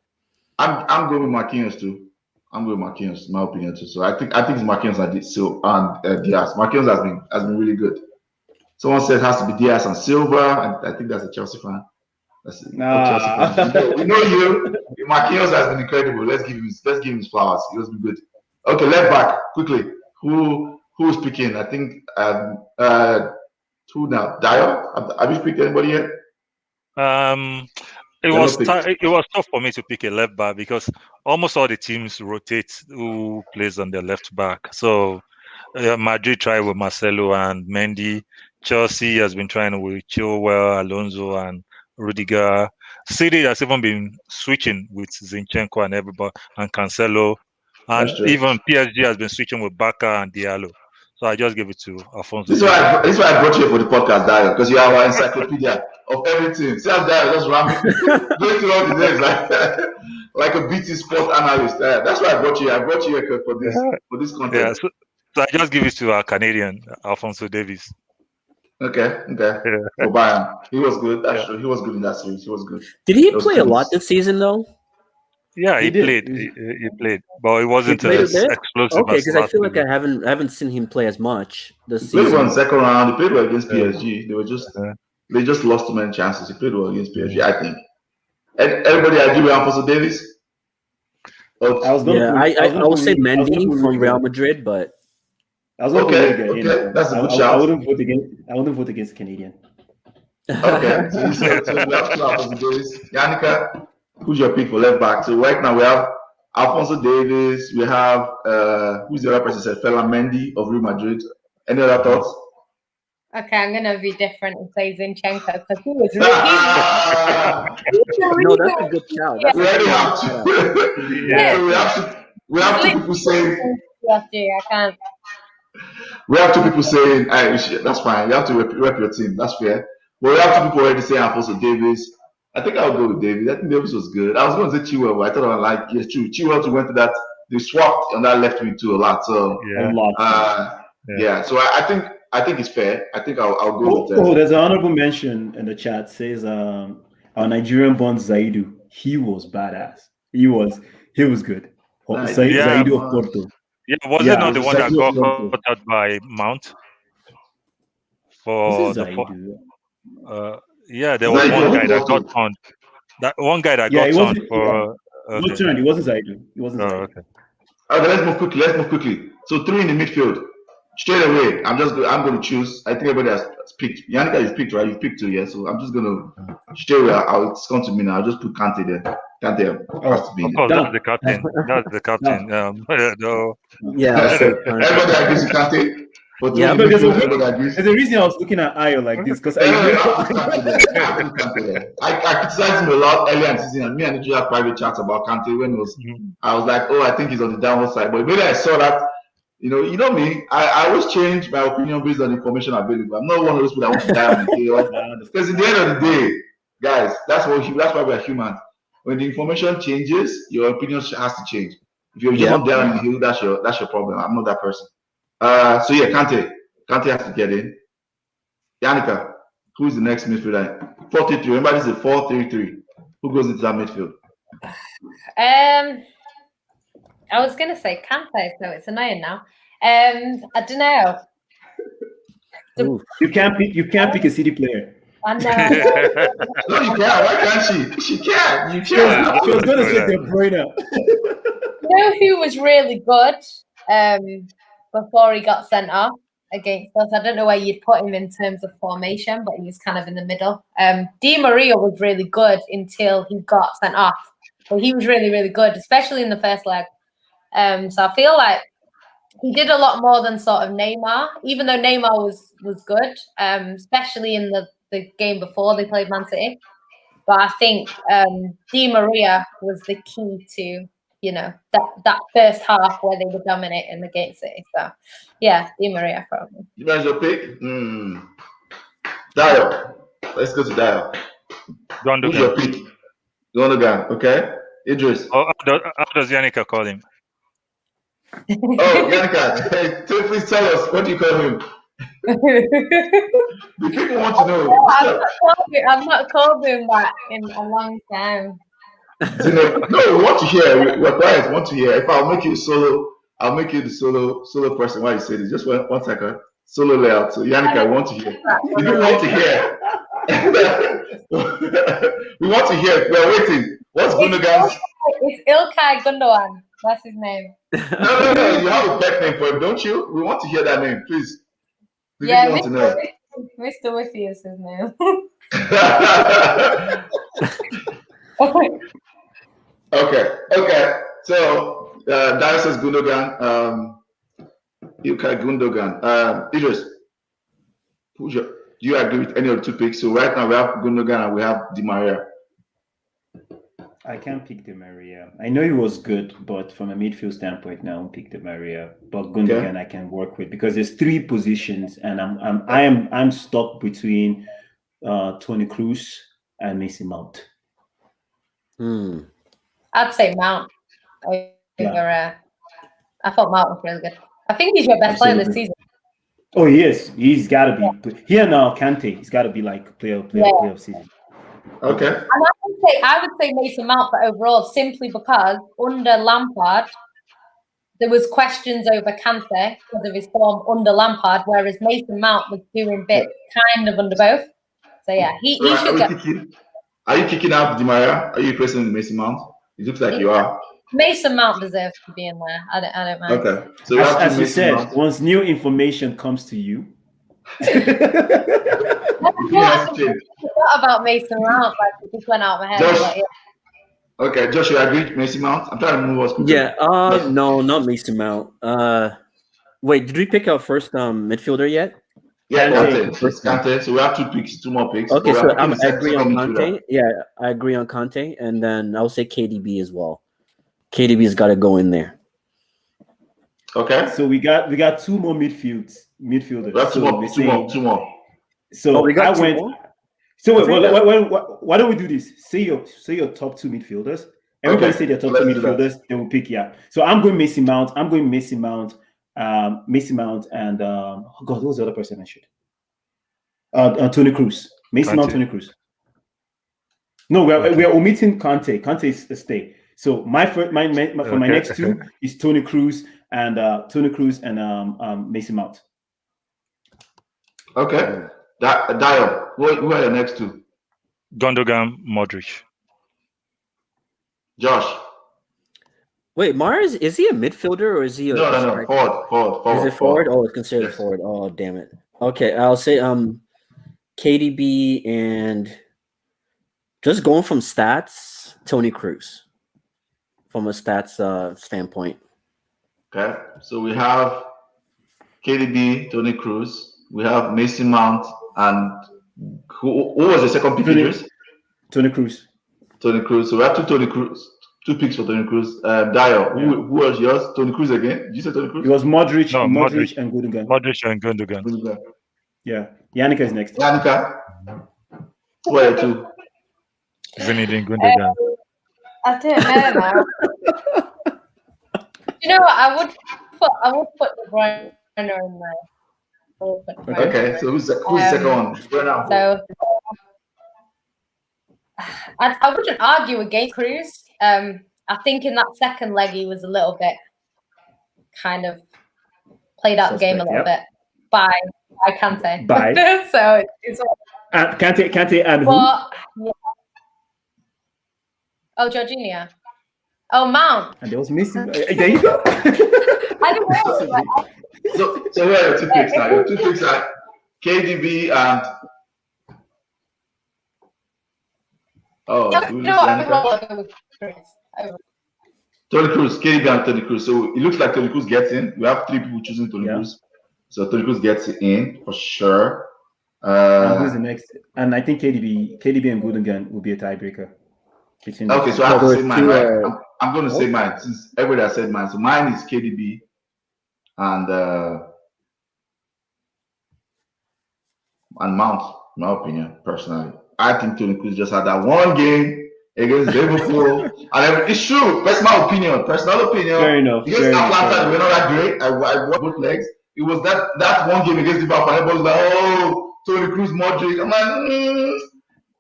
[SPEAKER 3] I'm going with Marquinhos too. I'm going with Marquinhos, in my opinion too. So I think it's Marquinhos and Diaz. Marquinhos has been really good. Someone said it has to be Diaz and Silva, and I think that's a Chelsea fan. Chelsea fan. We know you. Marquinhos has been incredible. Let's give him his flowers. He has been good. Okay, left back quickly. Who's picking? I think who now? Dayo? Have you picked anybody yet?
[SPEAKER 4] It was tough for me to pick a left back because almost all the teams rotate who plays on their left back. So Madrid tried with Marcelo and Mendy. Chelsea has been trying with Chilwell, Alonso, and Rudiger. City has even been switching with Zinchenko and everybody and Cancelo. And even PSG has been switching with Barca and Diallo. So I just give it to Alfonso.
[SPEAKER 3] This is why I brought you for the podcast, Dayo, because you are our encyclopedia of everything. See how Dayo just going through all the names like a BT sport analyst. That's why I brought you. I brought you here for this content.
[SPEAKER 4] Yeah, so I just give it to our Canadian Alfonso Davies.
[SPEAKER 3] Okay. For Bayern, he was good. That's true. He was good in that series. He was good.
[SPEAKER 1] Did he play a lot this season though?
[SPEAKER 4] Yeah, he played. He played, but it wasn't as explosive.
[SPEAKER 1] Okay, because I feel like I haven't seen him play as much this season.
[SPEAKER 3] He played well in second round. He played well against PSG. They just lost too many chances. He played well against PSG, I think. And everybody agree with Alfonso Davies?
[SPEAKER 2] I was gonna
[SPEAKER 1] I would say Mendy from Real Madrid, but
[SPEAKER 2] I was gonna put Rudiger in.
[SPEAKER 3] Okay, that's a good
[SPEAKER 2] I
[SPEAKER 3] shout.
[SPEAKER 2] wouldn't vote against a Canadian.
[SPEAKER 3] Okay, so we have two possibilities. Yannicka, who's your pick for left back? So right now we have Alphonso Davies. We have who's the other person? Said Ferland Mendy of Real Madrid. Any other thoughts?
[SPEAKER 5] Okay, I'm gonna be different and say Zinchenko because he was really.
[SPEAKER 1] No, that's a good shout. That's
[SPEAKER 3] We already have to.
[SPEAKER 4] Yeah.
[SPEAKER 3] So we have two people saying.
[SPEAKER 5] I can't.
[SPEAKER 3] We have two people saying, that's fine. You have to rep your team. That's fair. But we have two people already saying Alphonso Davies. I think I'll go with Davies. I think Davies was good. I was going to say Chilwell, but I thought I like, yes, true. Chilwell went to that. They swapped on that left wing too a lot. So
[SPEAKER 4] Yeah.
[SPEAKER 2] A lot.
[SPEAKER 3] yeah. So I think it's fair. I think I'll go with
[SPEAKER 2] there's an honorable mention in the chat. Says our Nigerian born Zaidu. He was badass. He was good.
[SPEAKER 3] Nice.
[SPEAKER 2] Zaidu of Porto.
[SPEAKER 4] Yeah, was it not the one that got caught out by Mount? For the there was one guy that got turned. That one guy that got turned for.
[SPEAKER 2] Not turned. It wasn't Zaidu. It wasn't Zaidu.
[SPEAKER 3] Okay, let's move quickly. So 3 in the midfield. Straight away, I'm going to choose. I think everybody has picked. Yannicka, you've picked, right? You've picked 2, yeah. So I'm just going to straight away. It's come to me now. I'll just put Kante there. Kante has to be.
[SPEAKER 4] Of course, that's the captain. That's the captain. No.
[SPEAKER 1] Yeah.
[SPEAKER 3] Everybody agrees with Kante. But
[SPEAKER 2] yeah, but there's a reason I was looking at Ayo like this because I
[SPEAKER 3] criticized him a lot earlier in the season, and me and Eedris had private chats about Kante when it was. I was like, I think he's on the downward side. But maybe I saw that. You know me. I always change my opinion based on the information available. I'm not one of those people that want to die on the hill. Because at the end of the day, guys, that's why we're humans. When the information changes, your opinion has to change. If you're just not there on the hill, that's your problem. I'm not that person. So yeah, Kante has to get in. Yannicka, who's the next midfielder? 4-3-3. Remember, this is a 4-3-3. Who goes into that midfield?
[SPEAKER 5] I was gonna say Kante, so it's annoying now. I don't know.
[SPEAKER 2] You can't pick a City player.
[SPEAKER 5] I know.
[SPEAKER 3] No, you can't. Why can't she? She can. You
[SPEAKER 2] She
[SPEAKER 3] can.
[SPEAKER 2] was gonna say De Bruyne.
[SPEAKER 5] You know who was really good before he got sent off against us? I don't know where you'd put him in terms of formation, but he was kind of in the middle. Di Maria was really good until he got sent off. But he was really, really good, especially in the first leg. So I feel like he did a lot more than sort of Neymar, even though Neymar was good, especially in the game before they played Man City. But I think Di Maria was the key to, that first half where they were dominating against City. So, yeah, Di Maria probably.
[SPEAKER 3] You guys your pick? Dayo. Let's go to Dayo. Who's your pick? Gundogan. Okay. Eedris.
[SPEAKER 4] How does Yannicka call him?
[SPEAKER 3] Yannicka, please tell us, what do you call him? The people want to know.
[SPEAKER 5] I've not called him that in a long time.
[SPEAKER 3] No, we want to hear. We're quiet. Want to hear. If I'll make you solo, I'll make you the solo person. Why you say this? Just one second. Solo layout. So Yannicka, we want to hear. The people want to hear. We want to hear. We're waiting. What's Gundogan's?
[SPEAKER 5] It's Ilkay Gundogan. That's his name.
[SPEAKER 3] No. You have a pet name for him, don't you? We want to hear that name, please.
[SPEAKER 5] Yeah, want to know. Mr. Whiffy is his name.
[SPEAKER 3] Okay. So Dayo says Gundogan. Ilkay Gundogan. Eedris, do you agree with any of the 2 picks? So right now we have Gundogan and we have Di Maria.
[SPEAKER 2] I can't pick Di Maria. I know he was good, but from a midfield standpoint, now I won't pick Di Maria. But Gundogan I can work with because there's 3 positions, and I'm stuck between Toni Kroos and Mason Mount.
[SPEAKER 5] I'd say Mount. I thought Mount was really good. I think he's your best player this season.
[SPEAKER 2] Oh, he is. He's got to be. Here now, Kante. He's got to be like player of season.
[SPEAKER 3] Okay.
[SPEAKER 5] And I would say Mason Mount for overall, simply because under Lampard, there was questions over Kante because of his form under Lampard, whereas Mason Mount was doing bits kind of under both. So yeah, he should get.
[SPEAKER 3] Are you kicking out Di Maria? Are you replacing Mason Mount? It looks like you are.
[SPEAKER 5] Mason Mount deserves to be in there. I don't mind.
[SPEAKER 3] Okay. So we have
[SPEAKER 2] As
[SPEAKER 3] two
[SPEAKER 2] you
[SPEAKER 3] Mason
[SPEAKER 2] said,
[SPEAKER 3] Mounts.
[SPEAKER 2] once new information comes to you.
[SPEAKER 5] I forgot about Mason Mount, like it just went out of my head.
[SPEAKER 3] Josh.
[SPEAKER 5] But, yeah.
[SPEAKER 3] Okay, Josh, you agree with Mason Mount? I'm trying to move us quickly.
[SPEAKER 1] Yeah. No, not Mason Mount. Wait, did we pick our first midfielder yet?
[SPEAKER 3] Yeah,
[SPEAKER 2] Kante.
[SPEAKER 3] Kante. It's Kante. So we have two more picks.
[SPEAKER 1] Okay,
[SPEAKER 3] But
[SPEAKER 1] so
[SPEAKER 3] we are picking
[SPEAKER 1] I
[SPEAKER 3] the
[SPEAKER 1] agree
[SPEAKER 3] second
[SPEAKER 1] on
[SPEAKER 3] midfielder.
[SPEAKER 1] Conte. Yeah, I agree on Conte, and then I'll say KDB as well. KDB's got to go in there.
[SPEAKER 3] Okay.
[SPEAKER 2] So we got two more midfielders.
[SPEAKER 3] We have two more.
[SPEAKER 2] So
[SPEAKER 1] We got
[SPEAKER 2] I
[SPEAKER 1] two
[SPEAKER 2] went.
[SPEAKER 1] more?
[SPEAKER 2] So why don't we do this? Say your top two midfielders. Everybody say their top two
[SPEAKER 3] let's do that.
[SPEAKER 2] midfielders. They will pick. Yeah. So I'm going Mason Mount. and God, who was the other person I should? Tony Cruz. Mason Mount, Tony Cruz. No, we are omitting Conte. Conte is a stay. So my next two is Tony Cruz and Mason Mount.
[SPEAKER 3] Okay. Dayo, who are the next two?
[SPEAKER 4] Gundogan, Modric.
[SPEAKER 3] Josh.
[SPEAKER 1] Wait, Mars, is he a midfielder or is he a
[SPEAKER 3] No. Forward.
[SPEAKER 1] Is it forward? Oh, it's considered
[SPEAKER 3] Yes.
[SPEAKER 1] forward. Oh, damn it. Okay, I'll say KDB and just going from stats, Tony Cruz. From a stats standpoint.
[SPEAKER 3] Okay. So we have KDB, Tony Cruz. We have Mason Mount, and who was the second pick?
[SPEAKER 2] Tony Cruz.
[SPEAKER 3] Tony Cruz. So we have two picks for Tony Cruz. Dayo, who was yours? Tony Cruz again? Did you say Tony Cruz?
[SPEAKER 2] It was Modric,
[SPEAKER 4] No,
[SPEAKER 2] Modric and Gundogan.
[SPEAKER 4] Modric and Gundogan.
[SPEAKER 2] Yeah. Yannicka is next.
[SPEAKER 3] Yannicka. Who are the two?
[SPEAKER 4] Zinedine Gundogan.
[SPEAKER 5] I don't know now. You know what? I would put De Bruyne in there.
[SPEAKER 3] Okay, so who's the second one?
[SPEAKER 5] So I wouldn't argue against Cruz. I think in that second leg he was a little bit kind of played out the game a little bit by Kante. So it's
[SPEAKER 2] Kante and who?
[SPEAKER 5] Yeah. Oh, Jorginho. Oh, Mount.
[SPEAKER 2] And there was missing. There you go.
[SPEAKER 5] I don't know.
[SPEAKER 3] So who are your two picks now? Your two picks are KDB and Tony Cruz, KDB and Tony Cruz. So it looks like Tony Cruz gets in. We have three people choosing Tony Cruz. So Tony Cruz gets in for sure.
[SPEAKER 2] And who's the next? And I think KDB and Gundogan will be a tiebreaker.
[SPEAKER 3] Okay, so I have to say mine, right? I'm going to say mine since everybody has said mine. So mine is KDB and Mount, in my opinion, personally. I think Tony Cruz just had that one game against Liverpool. And it's true. Personal opinion.
[SPEAKER 2] Fair enough.
[SPEAKER 3] Against Atlanta, we're not that great. I watched both legs. It was that one game against Liverpool. And everybody was like, oh, Tony Cruz, Modric. I'm like,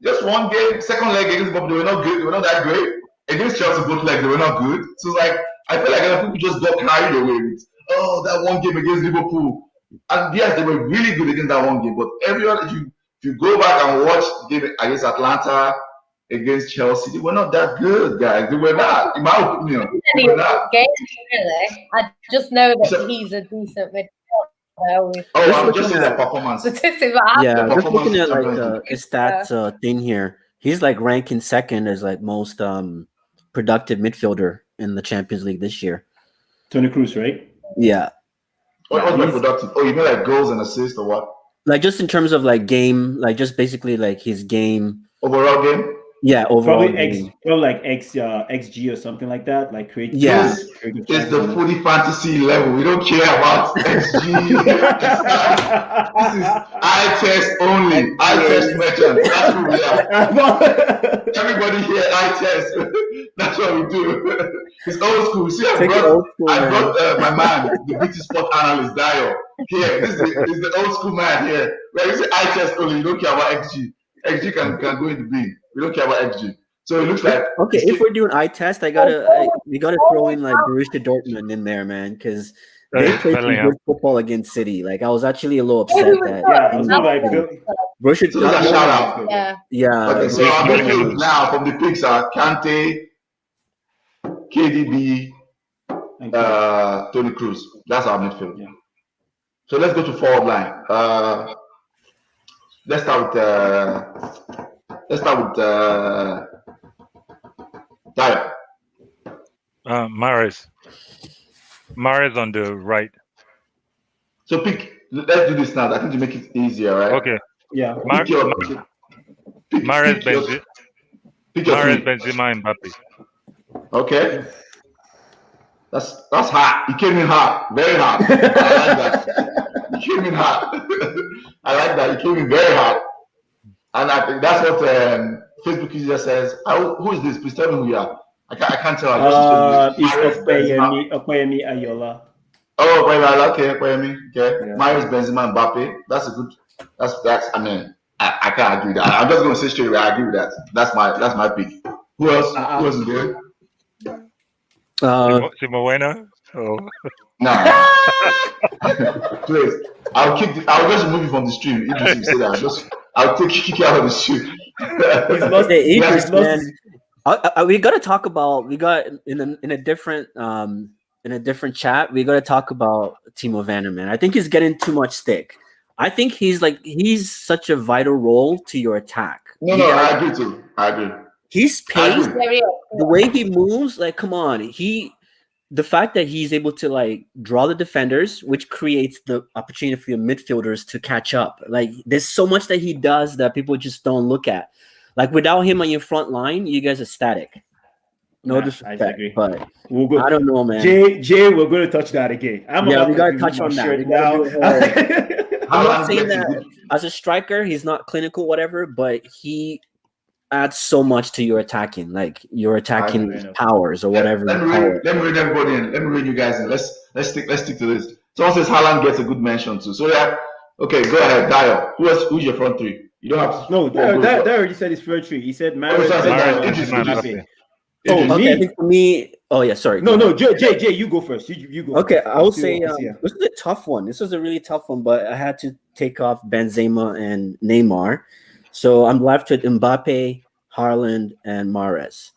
[SPEAKER 3] just one game. Second leg against Liverpool, they were not good. They were not that great. Against Chelsea, both legs, they were not good. So it's like, I feel like people just got carried away with, oh, that one game against Liverpool. And yes, they were really good against that one game. But everyone, if you go back and watch the game against Atlanta, against Chelsea, they were not that good, guys. They were not, in my opinion. They were not.
[SPEAKER 5] Games, really. I just know that he's a decent midfielder.
[SPEAKER 3] I'm just saying that performance.
[SPEAKER 1] Yeah, just looking at like his stats thing here. He's like ranking second as like most productive midfielder in the Champions League this year.
[SPEAKER 2] Tony Cruz, right?
[SPEAKER 1] Yeah.
[SPEAKER 3] What's my productive? Oh, you mean like goals and assists or what?
[SPEAKER 1] Like just in terms of like game, like just basically like his game.
[SPEAKER 3] Overall game?
[SPEAKER 1] Yeah, overall
[SPEAKER 2] probably like XG or something like that. Like create.
[SPEAKER 1] Yeah.
[SPEAKER 3] It's the fully fantasy level. We don't care about XG. This is eye test only. Eye test merchant. That's who we are. Everybody here, eye test. That's what we do. It's old school. See, I brought my man, the British sport analyst, Dayo. Here, this is the old school man here. Where you say eye test only, you don't care about XG. XG can go in the bin. We don't care about XG. So it looks like
[SPEAKER 1] if we're doing eye test, we gotta throw in like Borussia Dortmund in there, man, because they played some good football against City. Like I was actually a little upset that Borussia
[SPEAKER 3] Dortmund. Shout out.
[SPEAKER 5] Yeah.
[SPEAKER 3] Okay, so our midfield now from the picks are Kante, KDB,
[SPEAKER 2] And
[SPEAKER 3] Tony Cruz. That's our midfield.
[SPEAKER 2] Yeah.
[SPEAKER 3] So let's go to forward line. Let's start with Dayo.
[SPEAKER 4] Mahrez on the right.
[SPEAKER 3] So let's do this now. I think to make it easier, right?
[SPEAKER 4] Okay.
[SPEAKER 2] Yeah.
[SPEAKER 3] Pick your
[SPEAKER 4] Mahrez,
[SPEAKER 3] three.
[SPEAKER 4] Benzema, Mbappe.
[SPEAKER 3] Okay. That's hot. He came in hot, very hot. I like that. He came in hot. I like that. He came in very hot. And I think that's what Facebook user says. Who is this? Please tell me who you are. I can't tell.
[SPEAKER 2] It's Okoyemi Ayola.
[SPEAKER 3] Oh, okay, Okoyemi. Okay.
[SPEAKER 2] Yeah.
[SPEAKER 3] Mahrez, Benzema, Mbappe. That's a good. That's. I mean, I can't agree with that. I'm just going to say straight away. I agree with that. That's my pick. Who else? Who else is there?
[SPEAKER 4] Simowena? Oh.
[SPEAKER 3] No. Please. I'll just remove you from the stream. If you say that, I'll kick you out of the stream.
[SPEAKER 2] He's lost.
[SPEAKER 1] Eedris, man. We gotta talk about. We got in a different chat. We gotta talk about Timo Werner, man. I think he's getting too much stick. I think he's such a vital role to your attack.
[SPEAKER 3] No, I agree too. I agree.
[SPEAKER 1] His pace, the way he moves, like, come on. The fact that he's able to like draw the defenders, which creates the opportunity for your midfielders to catch up. Like, there's so much that he does that people just don't look at. Like, without him on your front line, you guys are static. No disrespect, but
[SPEAKER 2] we'll go.
[SPEAKER 1] I don't know, man.
[SPEAKER 2] Jay, we're going to touch that again.
[SPEAKER 1] We gotta touch on that now. I'm not saying that as a striker, he's not clinical, whatever, but he adds so much to your attacking, like your attacking powers or whatever.
[SPEAKER 3] Let me read everybody in. Let me read you guys in. Let's stick to this. Someone says Haaland gets a good mention too. So yeah, okay, go ahead, Dayo. Who's your front three? You don't have to.
[SPEAKER 2] No, that already said his front three. He said Mahrez.
[SPEAKER 1] Okay, for me. Oh yeah, sorry.
[SPEAKER 2] No, Jay, you go first. You go.
[SPEAKER 1] Okay,
[SPEAKER 2] first.
[SPEAKER 1] I will say this is a tough one. This was a really tough one, but I had to take off Benzema and Neymar. So I'm left with Mbappe, Haaland, and Mahrez.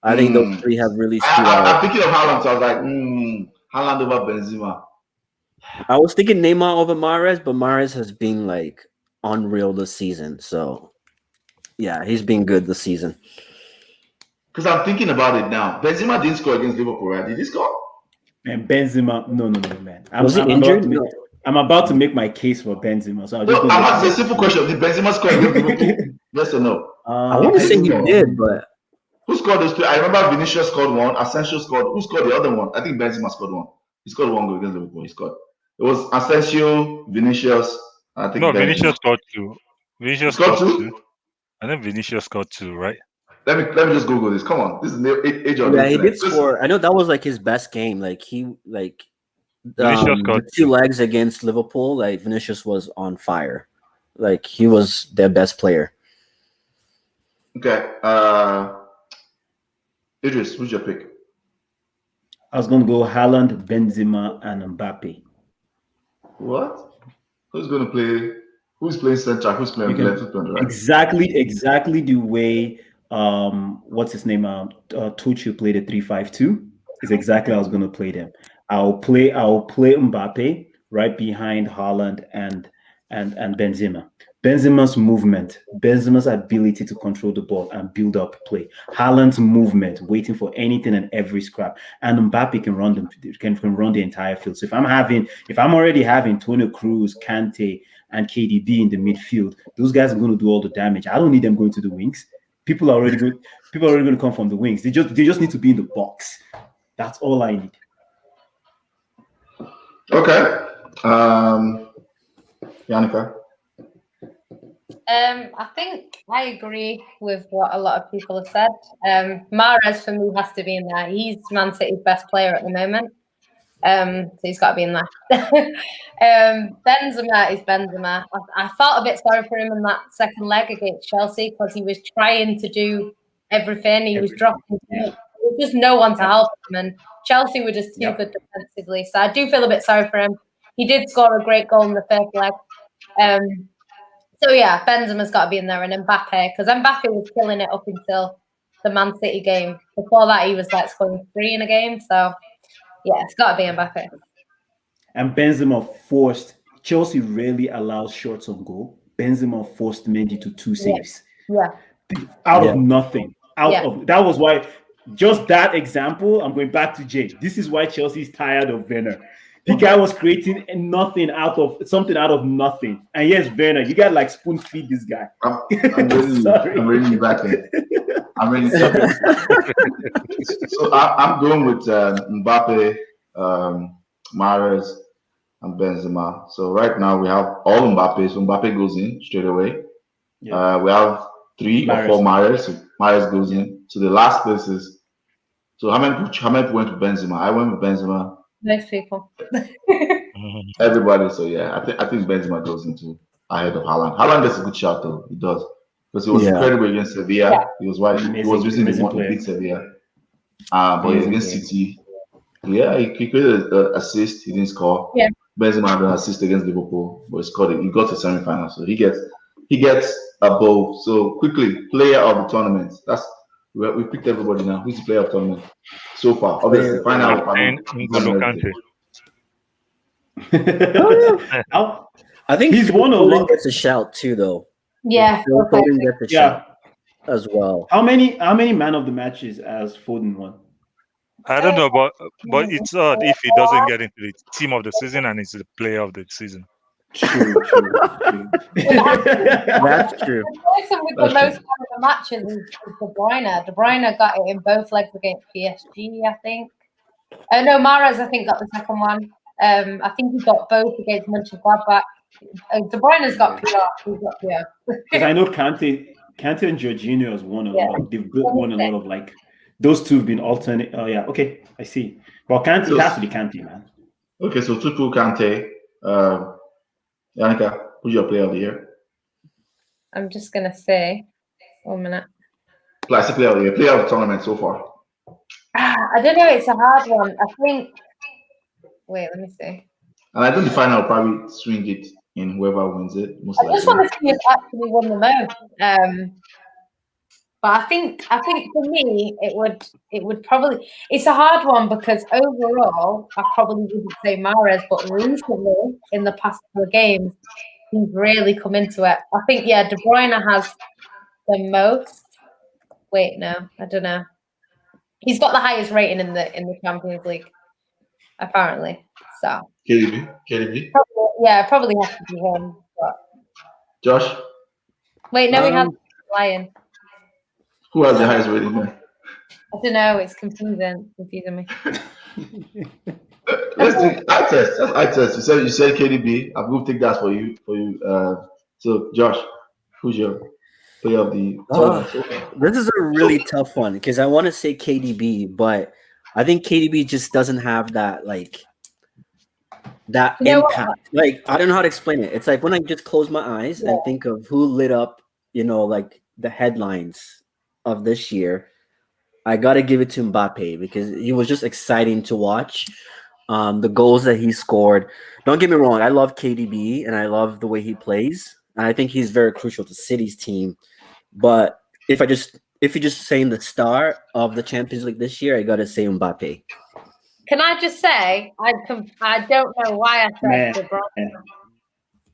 [SPEAKER 1] I think those three have really stood out.
[SPEAKER 3] I'm thinking of Haaland, so I was like, Haaland over Benzema.
[SPEAKER 1] I was thinking Neymar over Mahrez, but Mahrez has been like unreal this season. So yeah, he's been good this season.
[SPEAKER 3] Because I'm thinking about it now. Benzema didn't score against Liverpool, right? Did he score?
[SPEAKER 2] And Benzema, no, man.
[SPEAKER 1] Was he injured?
[SPEAKER 2] I'm about to make my case for Benzema. So
[SPEAKER 3] I'm asking a simple question. Did Benzema score against Liverpool? Yes or no?
[SPEAKER 1] I want to say he did, but
[SPEAKER 3] who scored those two? I remember Vinicius scored one. Asensio scored. Who scored the other one? I think Benzema scored one. He scored one goal against Liverpool. He scored. It was Asensio, Vinicius. I think
[SPEAKER 4] Vinicius scored two.
[SPEAKER 3] Vinicius scored two.
[SPEAKER 4] I think Vinicius scored two, right?
[SPEAKER 3] Let me just Google this. Come on, this is the age of
[SPEAKER 1] he did score. I know that was like his best game. Like
[SPEAKER 4] Vinicius scored
[SPEAKER 1] 2 legs against Liverpool. Like Vinicius was on fire. Like he was their best player.
[SPEAKER 3] Okay, Eedris, who's your pick?
[SPEAKER 2] I was going to go Haaland, Benzema, and Mbappe.
[SPEAKER 3] What? Who's going to play? Who's playing center? Who's playing left? Right?
[SPEAKER 2] Exactly the way. What's his name? Tuchel played a 3-5-2. Is exactly how I was going to play them. I'll play Mbappe right behind Haaland and Benzema. Benzema's movement, Benzema's ability to control the ball and build up play. Haaland's movement, waiting for anything and every scrap. And Mbappe can run the entire field. So if I'm already having Toni Kroos, Kante, and KDB in the midfield, those guys are going to do all the damage. I don't need them going to the wings. People are already going to come from the wings. They just need to be in the box. That's all I need.
[SPEAKER 3] Okay. Yannicka.
[SPEAKER 5] I think I agree with what a lot of people have said. Mahrez for me has to be in there. He's Man City's best player at the moment. So he's got to be in there. Benzema is Benzema. I felt a bit sorry for him in that second leg against Chelsea because he was trying to do everything. He was dropping. There was just no one to help him, and Chelsea were just too good defensively. So I do feel a bit sorry for him. He did score a great goal in the first leg. So yeah, Benzema's got to be in there, and Mbappe, because Mbappe was killing it up until the Man City game. Before that, he was like scoring 3 in a game. So yeah, it's got to be Mbappe.
[SPEAKER 2] And Benzema forced. Chelsea rarely allows shots on goal. Benzema forced Mendy to 2 saves.
[SPEAKER 5] Yeah.
[SPEAKER 2] Out of nothing. That was why. Just that example, I'm going back to Jay. This is why Chelsea's tired of Werner. The guy was creating something out of nothing. And yes, Werner, you got like spoon feed this guy.
[SPEAKER 3] I'm really back in. I'm really sorry. So I'm going with Mbappe, Mahrez, and Benzema. So right now we have all Mbappe. So Mbappe goes in straight away. Yeah. We have 3 or 4 Mahrez. So Mahrez goes in. So the last place is. So how many went with Benzema? I went with Benzema.
[SPEAKER 5] Most people.
[SPEAKER 3] Everybody. So yeah, I think Benzema goes into ahead of Haaland. Haaland gets a good shot though. He does, because he was incredible against Sevilla. Yeah. He was using the beat Sevilla. But against City, yeah, he created an assist. He didn't score.
[SPEAKER 5] Yeah.
[SPEAKER 3] Benzema had an assist against Liverpool, but he scored it. He got to semi-final, so he gets a bow. So quickly, player of the tournament. We picked everybody now. Who's the player of the tournament so far? Obviously, final.
[SPEAKER 1] I think
[SPEAKER 2] he's one of them.
[SPEAKER 1] Gets a shout too, though.
[SPEAKER 5] Yeah,
[SPEAKER 1] Foden gets a shout as well.
[SPEAKER 2] How many man of the matches has Foden won?
[SPEAKER 4] I don't know, but it's odd if he doesn't get into the team of the season and he's the player of the season.
[SPEAKER 2] True.
[SPEAKER 1] That's true.
[SPEAKER 5] The person with the most of the matches is De Bruyne. De Bruyne got it in both legs against PSG, I think. No, Mahrez, I think, got the second one. I think he got both against Mönchengladbach. De Bruyne's got PR. He's got PR.
[SPEAKER 2] Because I know Kante and Jorginho has won a lot. They've won a lot of like. Those two have been alternate. Oh yeah, okay, I see. Well, Kante has to be Kante, man.
[SPEAKER 3] Okay, so Tutu, Kante, Yannicka, who's your player of the year?
[SPEAKER 5] I'm just gonna say, 1 minute.
[SPEAKER 3] Classic player of the year, player of the tournament so far.
[SPEAKER 5] I don't know. It's a hard one. I think. Wait, let me see.
[SPEAKER 3] And I think the final will probably swing it in whoever wins it.
[SPEAKER 5] I just want to see if actually won the most. But I think for me it would probably. It's a hard one because overall I probably wouldn't say Mahrez, but recently in the past couple of games he's really come into it. I think De Bruyne has the most. Wait, no, I don't know. He's got the highest rating in the Champions League, apparently. So
[SPEAKER 3] KDB.
[SPEAKER 5] Probably has to be him. But...
[SPEAKER 3] Josh.
[SPEAKER 5] Wait, no, we have Lion.
[SPEAKER 3] Who has the highest rating there?
[SPEAKER 5] I don't know. It's confusing me.
[SPEAKER 3] Let's do eye test. That's eye test. You said KDB. I'm going to take that for you. So Josh, who's your player of the tournament?
[SPEAKER 1] This is a really tough one because I want to say KDB, but I think KDB just doesn't have that impact. Like, I don't know how to explain it. It's like when I just close my eyes and think of who lit up, like the headlines of this year, I got to give it to Mbappe because he was just exciting to watch. The goals that he scored. Don't get me wrong. I love KDB and I love the way he plays. And I think he's very crucial to City's team. But if you're just saying the star of the Champions League this year, I got to say Mbappe.
[SPEAKER 5] Can I just say, I don't know why I said De Bruyne.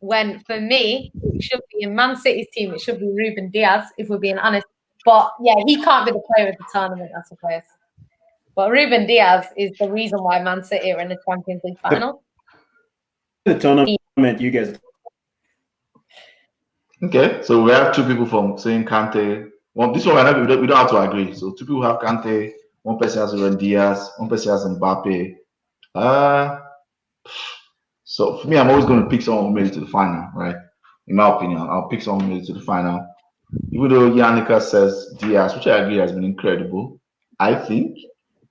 [SPEAKER 5] When for me, it should be in Man City's team, it should be Ruben Diaz, if we're being honest. But yeah, he can't be the player of the tournament, I suppose. But Ruben Diaz is the reason why Man City are in the Champions League final.
[SPEAKER 2] The tournament, you guys.
[SPEAKER 3] Okay, so we have 2 people from saying Kante. Well, this one we don't have to agree. So 2 people have Kante. 1 person has Ruben Diaz. 1 person has Mbappe. So for me, I'm always going to pick someone who made it to the final, right? In my opinion, I'll pick someone who made it to the final. Even though Yannicka says Diaz, which I agree has been incredible, I think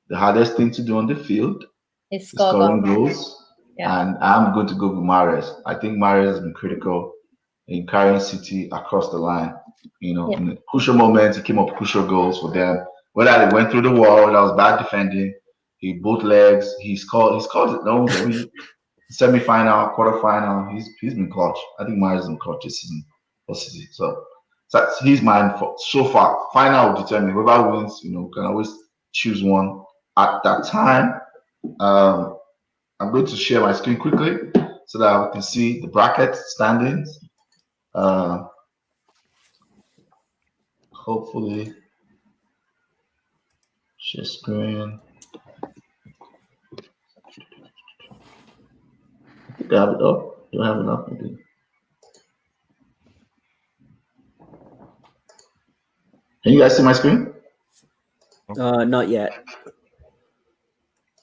[SPEAKER 3] the hardest thing to do on the field is scoring goals. Yeah. And I'm going to go with Mahrez. I think Mahrez has been critical in carrying City across the line. In the crucial moments, he came up with crucial goals for them. Whether they went through the wall, that was bad defending. He both legs. He scored it. No, semi-final, quarter-final. He's been clutch. I think Mahrez has been clutch this season for City. So So he's mine for so far. Final will determine whoever wins. Can always choose one at that time. I'm going to share my screen quickly so that we can see the bracket standings. Hopefully, share screen. I think I have it up. Don't have enough. Maybe. Can you guys see my screen?
[SPEAKER 1] Not yet.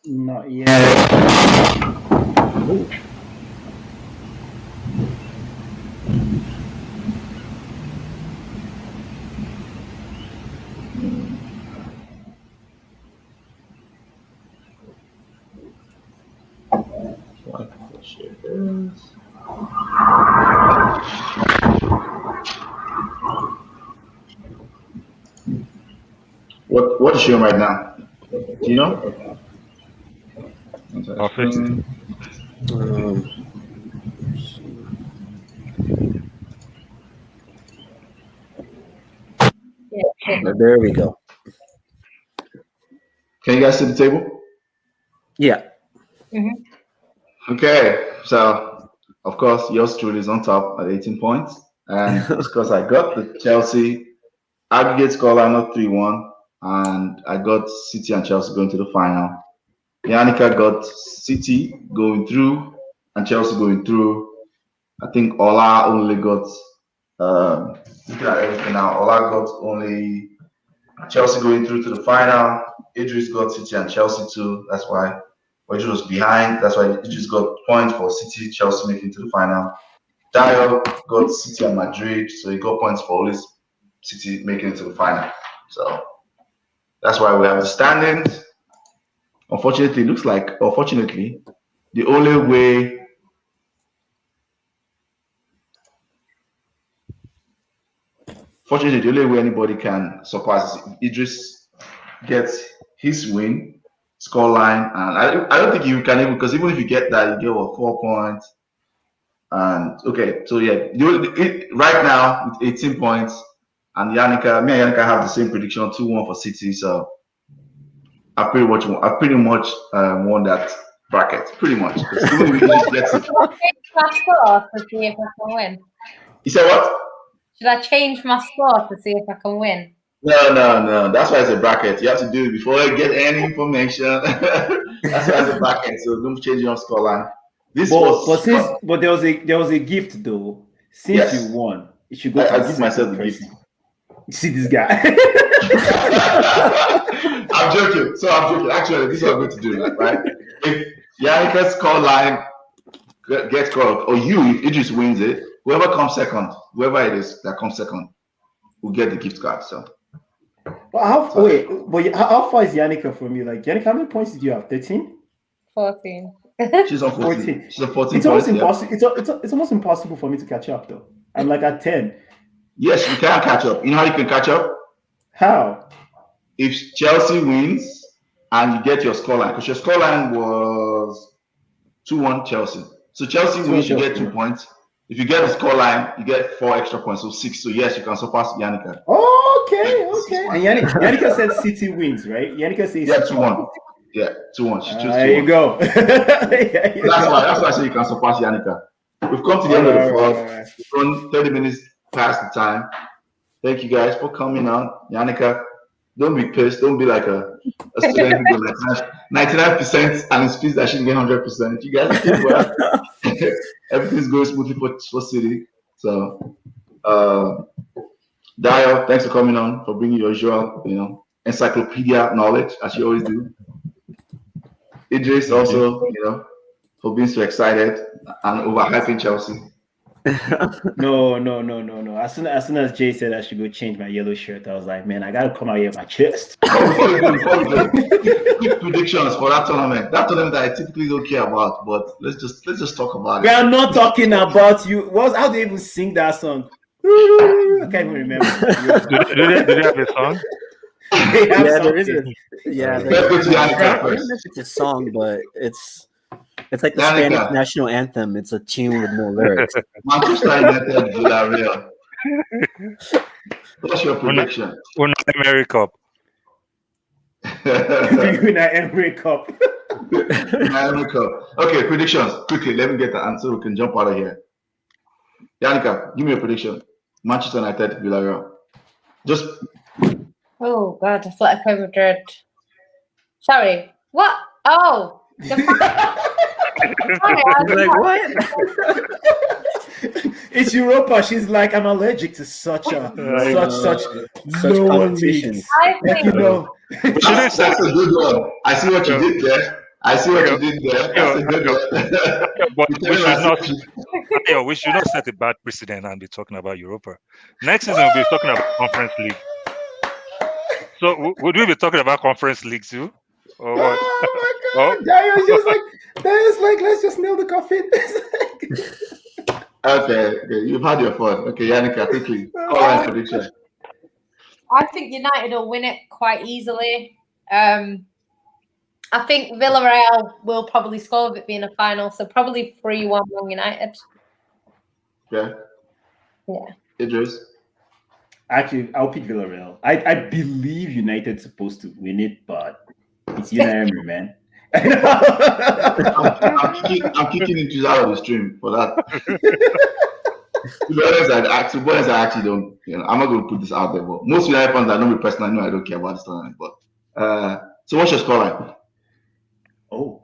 [SPEAKER 2] Not yet. Ooh.
[SPEAKER 3] What is showing right now? Do you know?
[SPEAKER 4] I'll fix it.
[SPEAKER 1] There we go.
[SPEAKER 3] Can you guys see the table?
[SPEAKER 1] Yeah.
[SPEAKER 3] Okay, so of course yours truly is on top at 18 points, and because I got the Chelsea aggregate scoreline of 3-1, and I got City and Chelsea going to the final. Yannicka got City going through and Chelsea going through. I think Ola only got looking at everything now. Ola got only Chelsea going through to the final. Eedris got City and Chelsea too. That's why Eedris was behind. That's why Eedris got points for City, Chelsea making to the final. Dayo got City and Madrid, so he got points for always City making it to the final. So that's why we have the standings. Unfortunately, it looks like, the only way anybody can surpass Eedris gets his win scoreline, and I don't think you can even, because even if you get that, you get 4 points. And okay, so yeah, right now with 18 points, and me and Yannicka have the same prediction, 2-1 for City. So I pretty much won that bracket, pretty much. Even if you just get it.
[SPEAKER 5] My score to see if I can win.
[SPEAKER 3] You said what?
[SPEAKER 5] Should I change my score to see if I can win?
[SPEAKER 3] No. That's why it's a bracket. You have to do it before you get any information. That's why it's a bracket. So don't change your scoreline.
[SPEAKER 2] But there was a gift though. Since you won, you should go.
[SPEAKER 3] I give myself the gift.
[SPEAKER 2] See this guy.
[SPEAKER 3] I'm joking. Actually, this is what I'm going to do, right? If Yannicka's scoreline gets called, or if Eedris wins it, whoever comes second, whoever it is that comes second, will get the gift card. So.
[SPEAKER 2] Well, how far is Yannicka from you? Like, Yannicka, how many points did you have? 13?
[SPEAKER 5] 14.
[SPEAKER 3] She's on 14. She's on 14
[SPEAKER 2] it's
[SPEAKER 3] points.
[SPEAKER 2] Almost impossible. It's almost impossible for me to catch up, though. I'm like at 10.
[SPEAKER 3] Yes, you can catch up. You know how you can catch up?
[SPEAKER 2] How?
[SPEAKER 3] If Chelsea wins and you get your scoreline, because your scoreline was 2-1 Chelsea. So Chelsea wins, you get 2 points. If you get the scoreline, you get 4 extra points, so 6. So yes, you can surpass Yannicka.
[SPEAKER 2] Okay. And Yannicka said City wins, right? Yannicka says
[SPEAKER 3] 2-1. Yeah, 2-1.
[SPEAKER 2] There you go.
[SPEAKER 3] That's why I say you can surpass Yannicka. We've come to the end of the fourth. We've run 30 minutes past the time. Thank you guys for coming on. Yannicka, don't be pissed. Don't be like a student who gets 99% and it's pissed that she didn't get 100%. You guys did well. Everything's going smoothly for City. So, Dayo, thanks for coming on, for bringing your usual, encyclopedia knowledge, as you always do. Eedris also, for being so excited and overhyping Chelsea.
[SPEAKER 2] No. As soon as Jay said I should go change my yellow shirt, I was like, man, I gotta come out here with my chest.
[SPEAKER 3] Quick predictions for that tournament. That tournament that I typically don't care about, but let's just talk about
[SPEAKER 2] We are not talking about you. How do they even sing that song? I can't even remember.
[SPEAKER 4] Do they have a song?
[SPEAKER 1] There is a
[SPEAKER 3] it's
[SPEAKER 1] a song, but it's like the Spanish national anthem. It's a tune with no lyrics.
[SPEAKER 3] Manchester United, Villarreal. What's your prediction?
[SPEAKER 4] Unai Cup.
[SPEAKER 2] Unai Emery Cup.
[SPEAKER 3] Unai Cup. Okay, predictions. Quickly, let me get the answer. We can jump out of here. Yannicka, give me a prediction. Manchester United, Villarreal. Just.
[SPEAKER 5] Oh God, Atletico Madrid. Sorry, what? Oh, the
[SPEAKER 1] Like what?
[SPEAKER 2] It's Europa. She's like, I'm allergic to such
[SPEAKER 1] Such
[SPEAKER 2] lower
[SPEAKER 1] competition.
[SPEAKER 2] leagues.
[SPEAKER 5] I
[SPEAKER 2] Like,
[SPEAKER 5] think
[SPEAKER 3] That's a good one. I see what you did there. That's a good one.
[SPEAKER 4] But we should not set a bad precedent and be talking about Europa. Next season, we'll be talking about Conference League. So would we be talking about Conference League too? Or what?
[SPEAKER 2] Oh my God! Dayo's like, let's just nail the coffin.
[SPEAKER 3] Okay, you've had your fun. Okay, Yannicka, quickly. Call line prediction.
[SPEAKER 5] I think United will win it quite easily. I think Villarreal will probably score with it being a final, so probably 3-1 Man United.
[SPEAKER 3] Okay.
[SPEAKER 5] Yeah.
[SPEAKER 3] Eedris.
[SPEAKER 2] Actually, I'll pick Villarreal. I believe United's supposed to win it, but it's Unai Emery, man.
[SPEAKER 3] I'm kicking Eedris out of the stream for that. To be honest, I actually don't. I'm not going to put this out there. But most United fans that know me personally know I don't care about this tournament. But so, what's your scoreline?
[SPEAKER 2] Oh,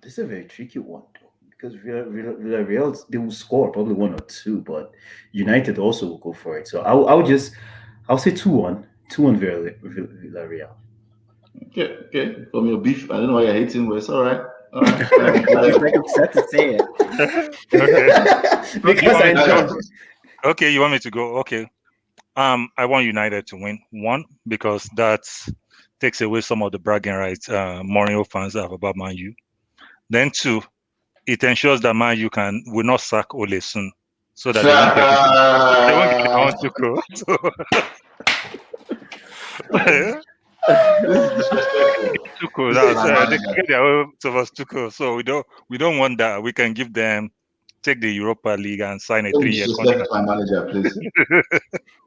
[SPEAKER 2] this is a very tricky one though, because Villarreal, they will score probably 1 or 2, but United also will go for it. So I'll say 2-1, 2-1 Villarreal.
[SPEAKER 3] Okay. From your beef, I don't know why you're hating, but it's all right.
[SPEAKER 1] It's like upset to say it.
[SPEAKER 4] Okay.
[SPEAKER 2] Because I know.
[SPEAKER 4] Okay, you want me to go? Okay. I want United to win. 1, because that takes away some of the bragging rights Mourinho fans have about Man U. Then 2, it ensures that Man U will not sack Ole soon, so that they won't get their own Tuchel. Tuchel, they can get their own Thomas Tuchel. So we don't want that. We can give them, take the Europa League and sign a 3-year contract.
[SPEAKER 3] My manager, please.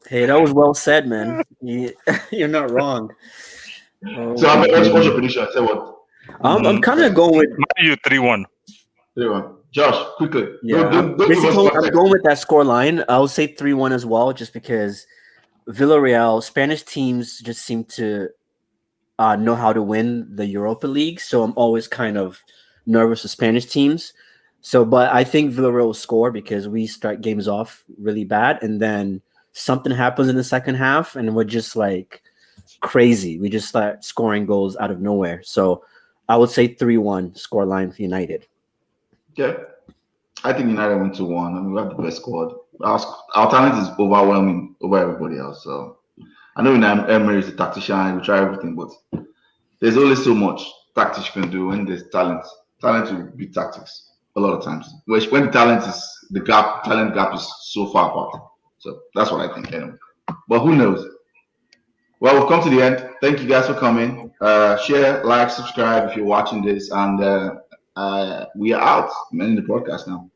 [SPEAKER 1] Hey, that was well said, man. You're not wrong.
[SPEAKER 3] So what's your prediction? Say what?
[SPEAKER 1] I'm kind of going with
[SPEAKER 4] Man U 3-1.
[SPEAKER 3] 3-1. Josh, quickly.
[SPEAKER 1] Yeah, I'm going with that score line. I'll say 3-1 as well, just because Villarreal, Spanish teams just seem to know how to win the Europa League. So I'm always kind of nervous with Spanish teams. So, but I think Villarreal will score because we start games off really bad, and then something happens in the second half, and we're just like crazy. We just start scoring goals out of nowhere. So I would say 3-1 score line for United.
[SPEAKER 3] Okay. I think United went 2-1. I mean, we have the best squad. Our talent is overwhelming over everybody else. So I know Emery is a tactician, we try everything, but there's only so much tactics you can do when there's talent. Talent will beat tactics a lot of times. When the talent gap is so far apart. So that's what I think anyway. But who knows? Well, we've come to the end. Thank you guys for coming. Share, like, subscribe if you're watching this, and we are out. I'm ending the podcast now.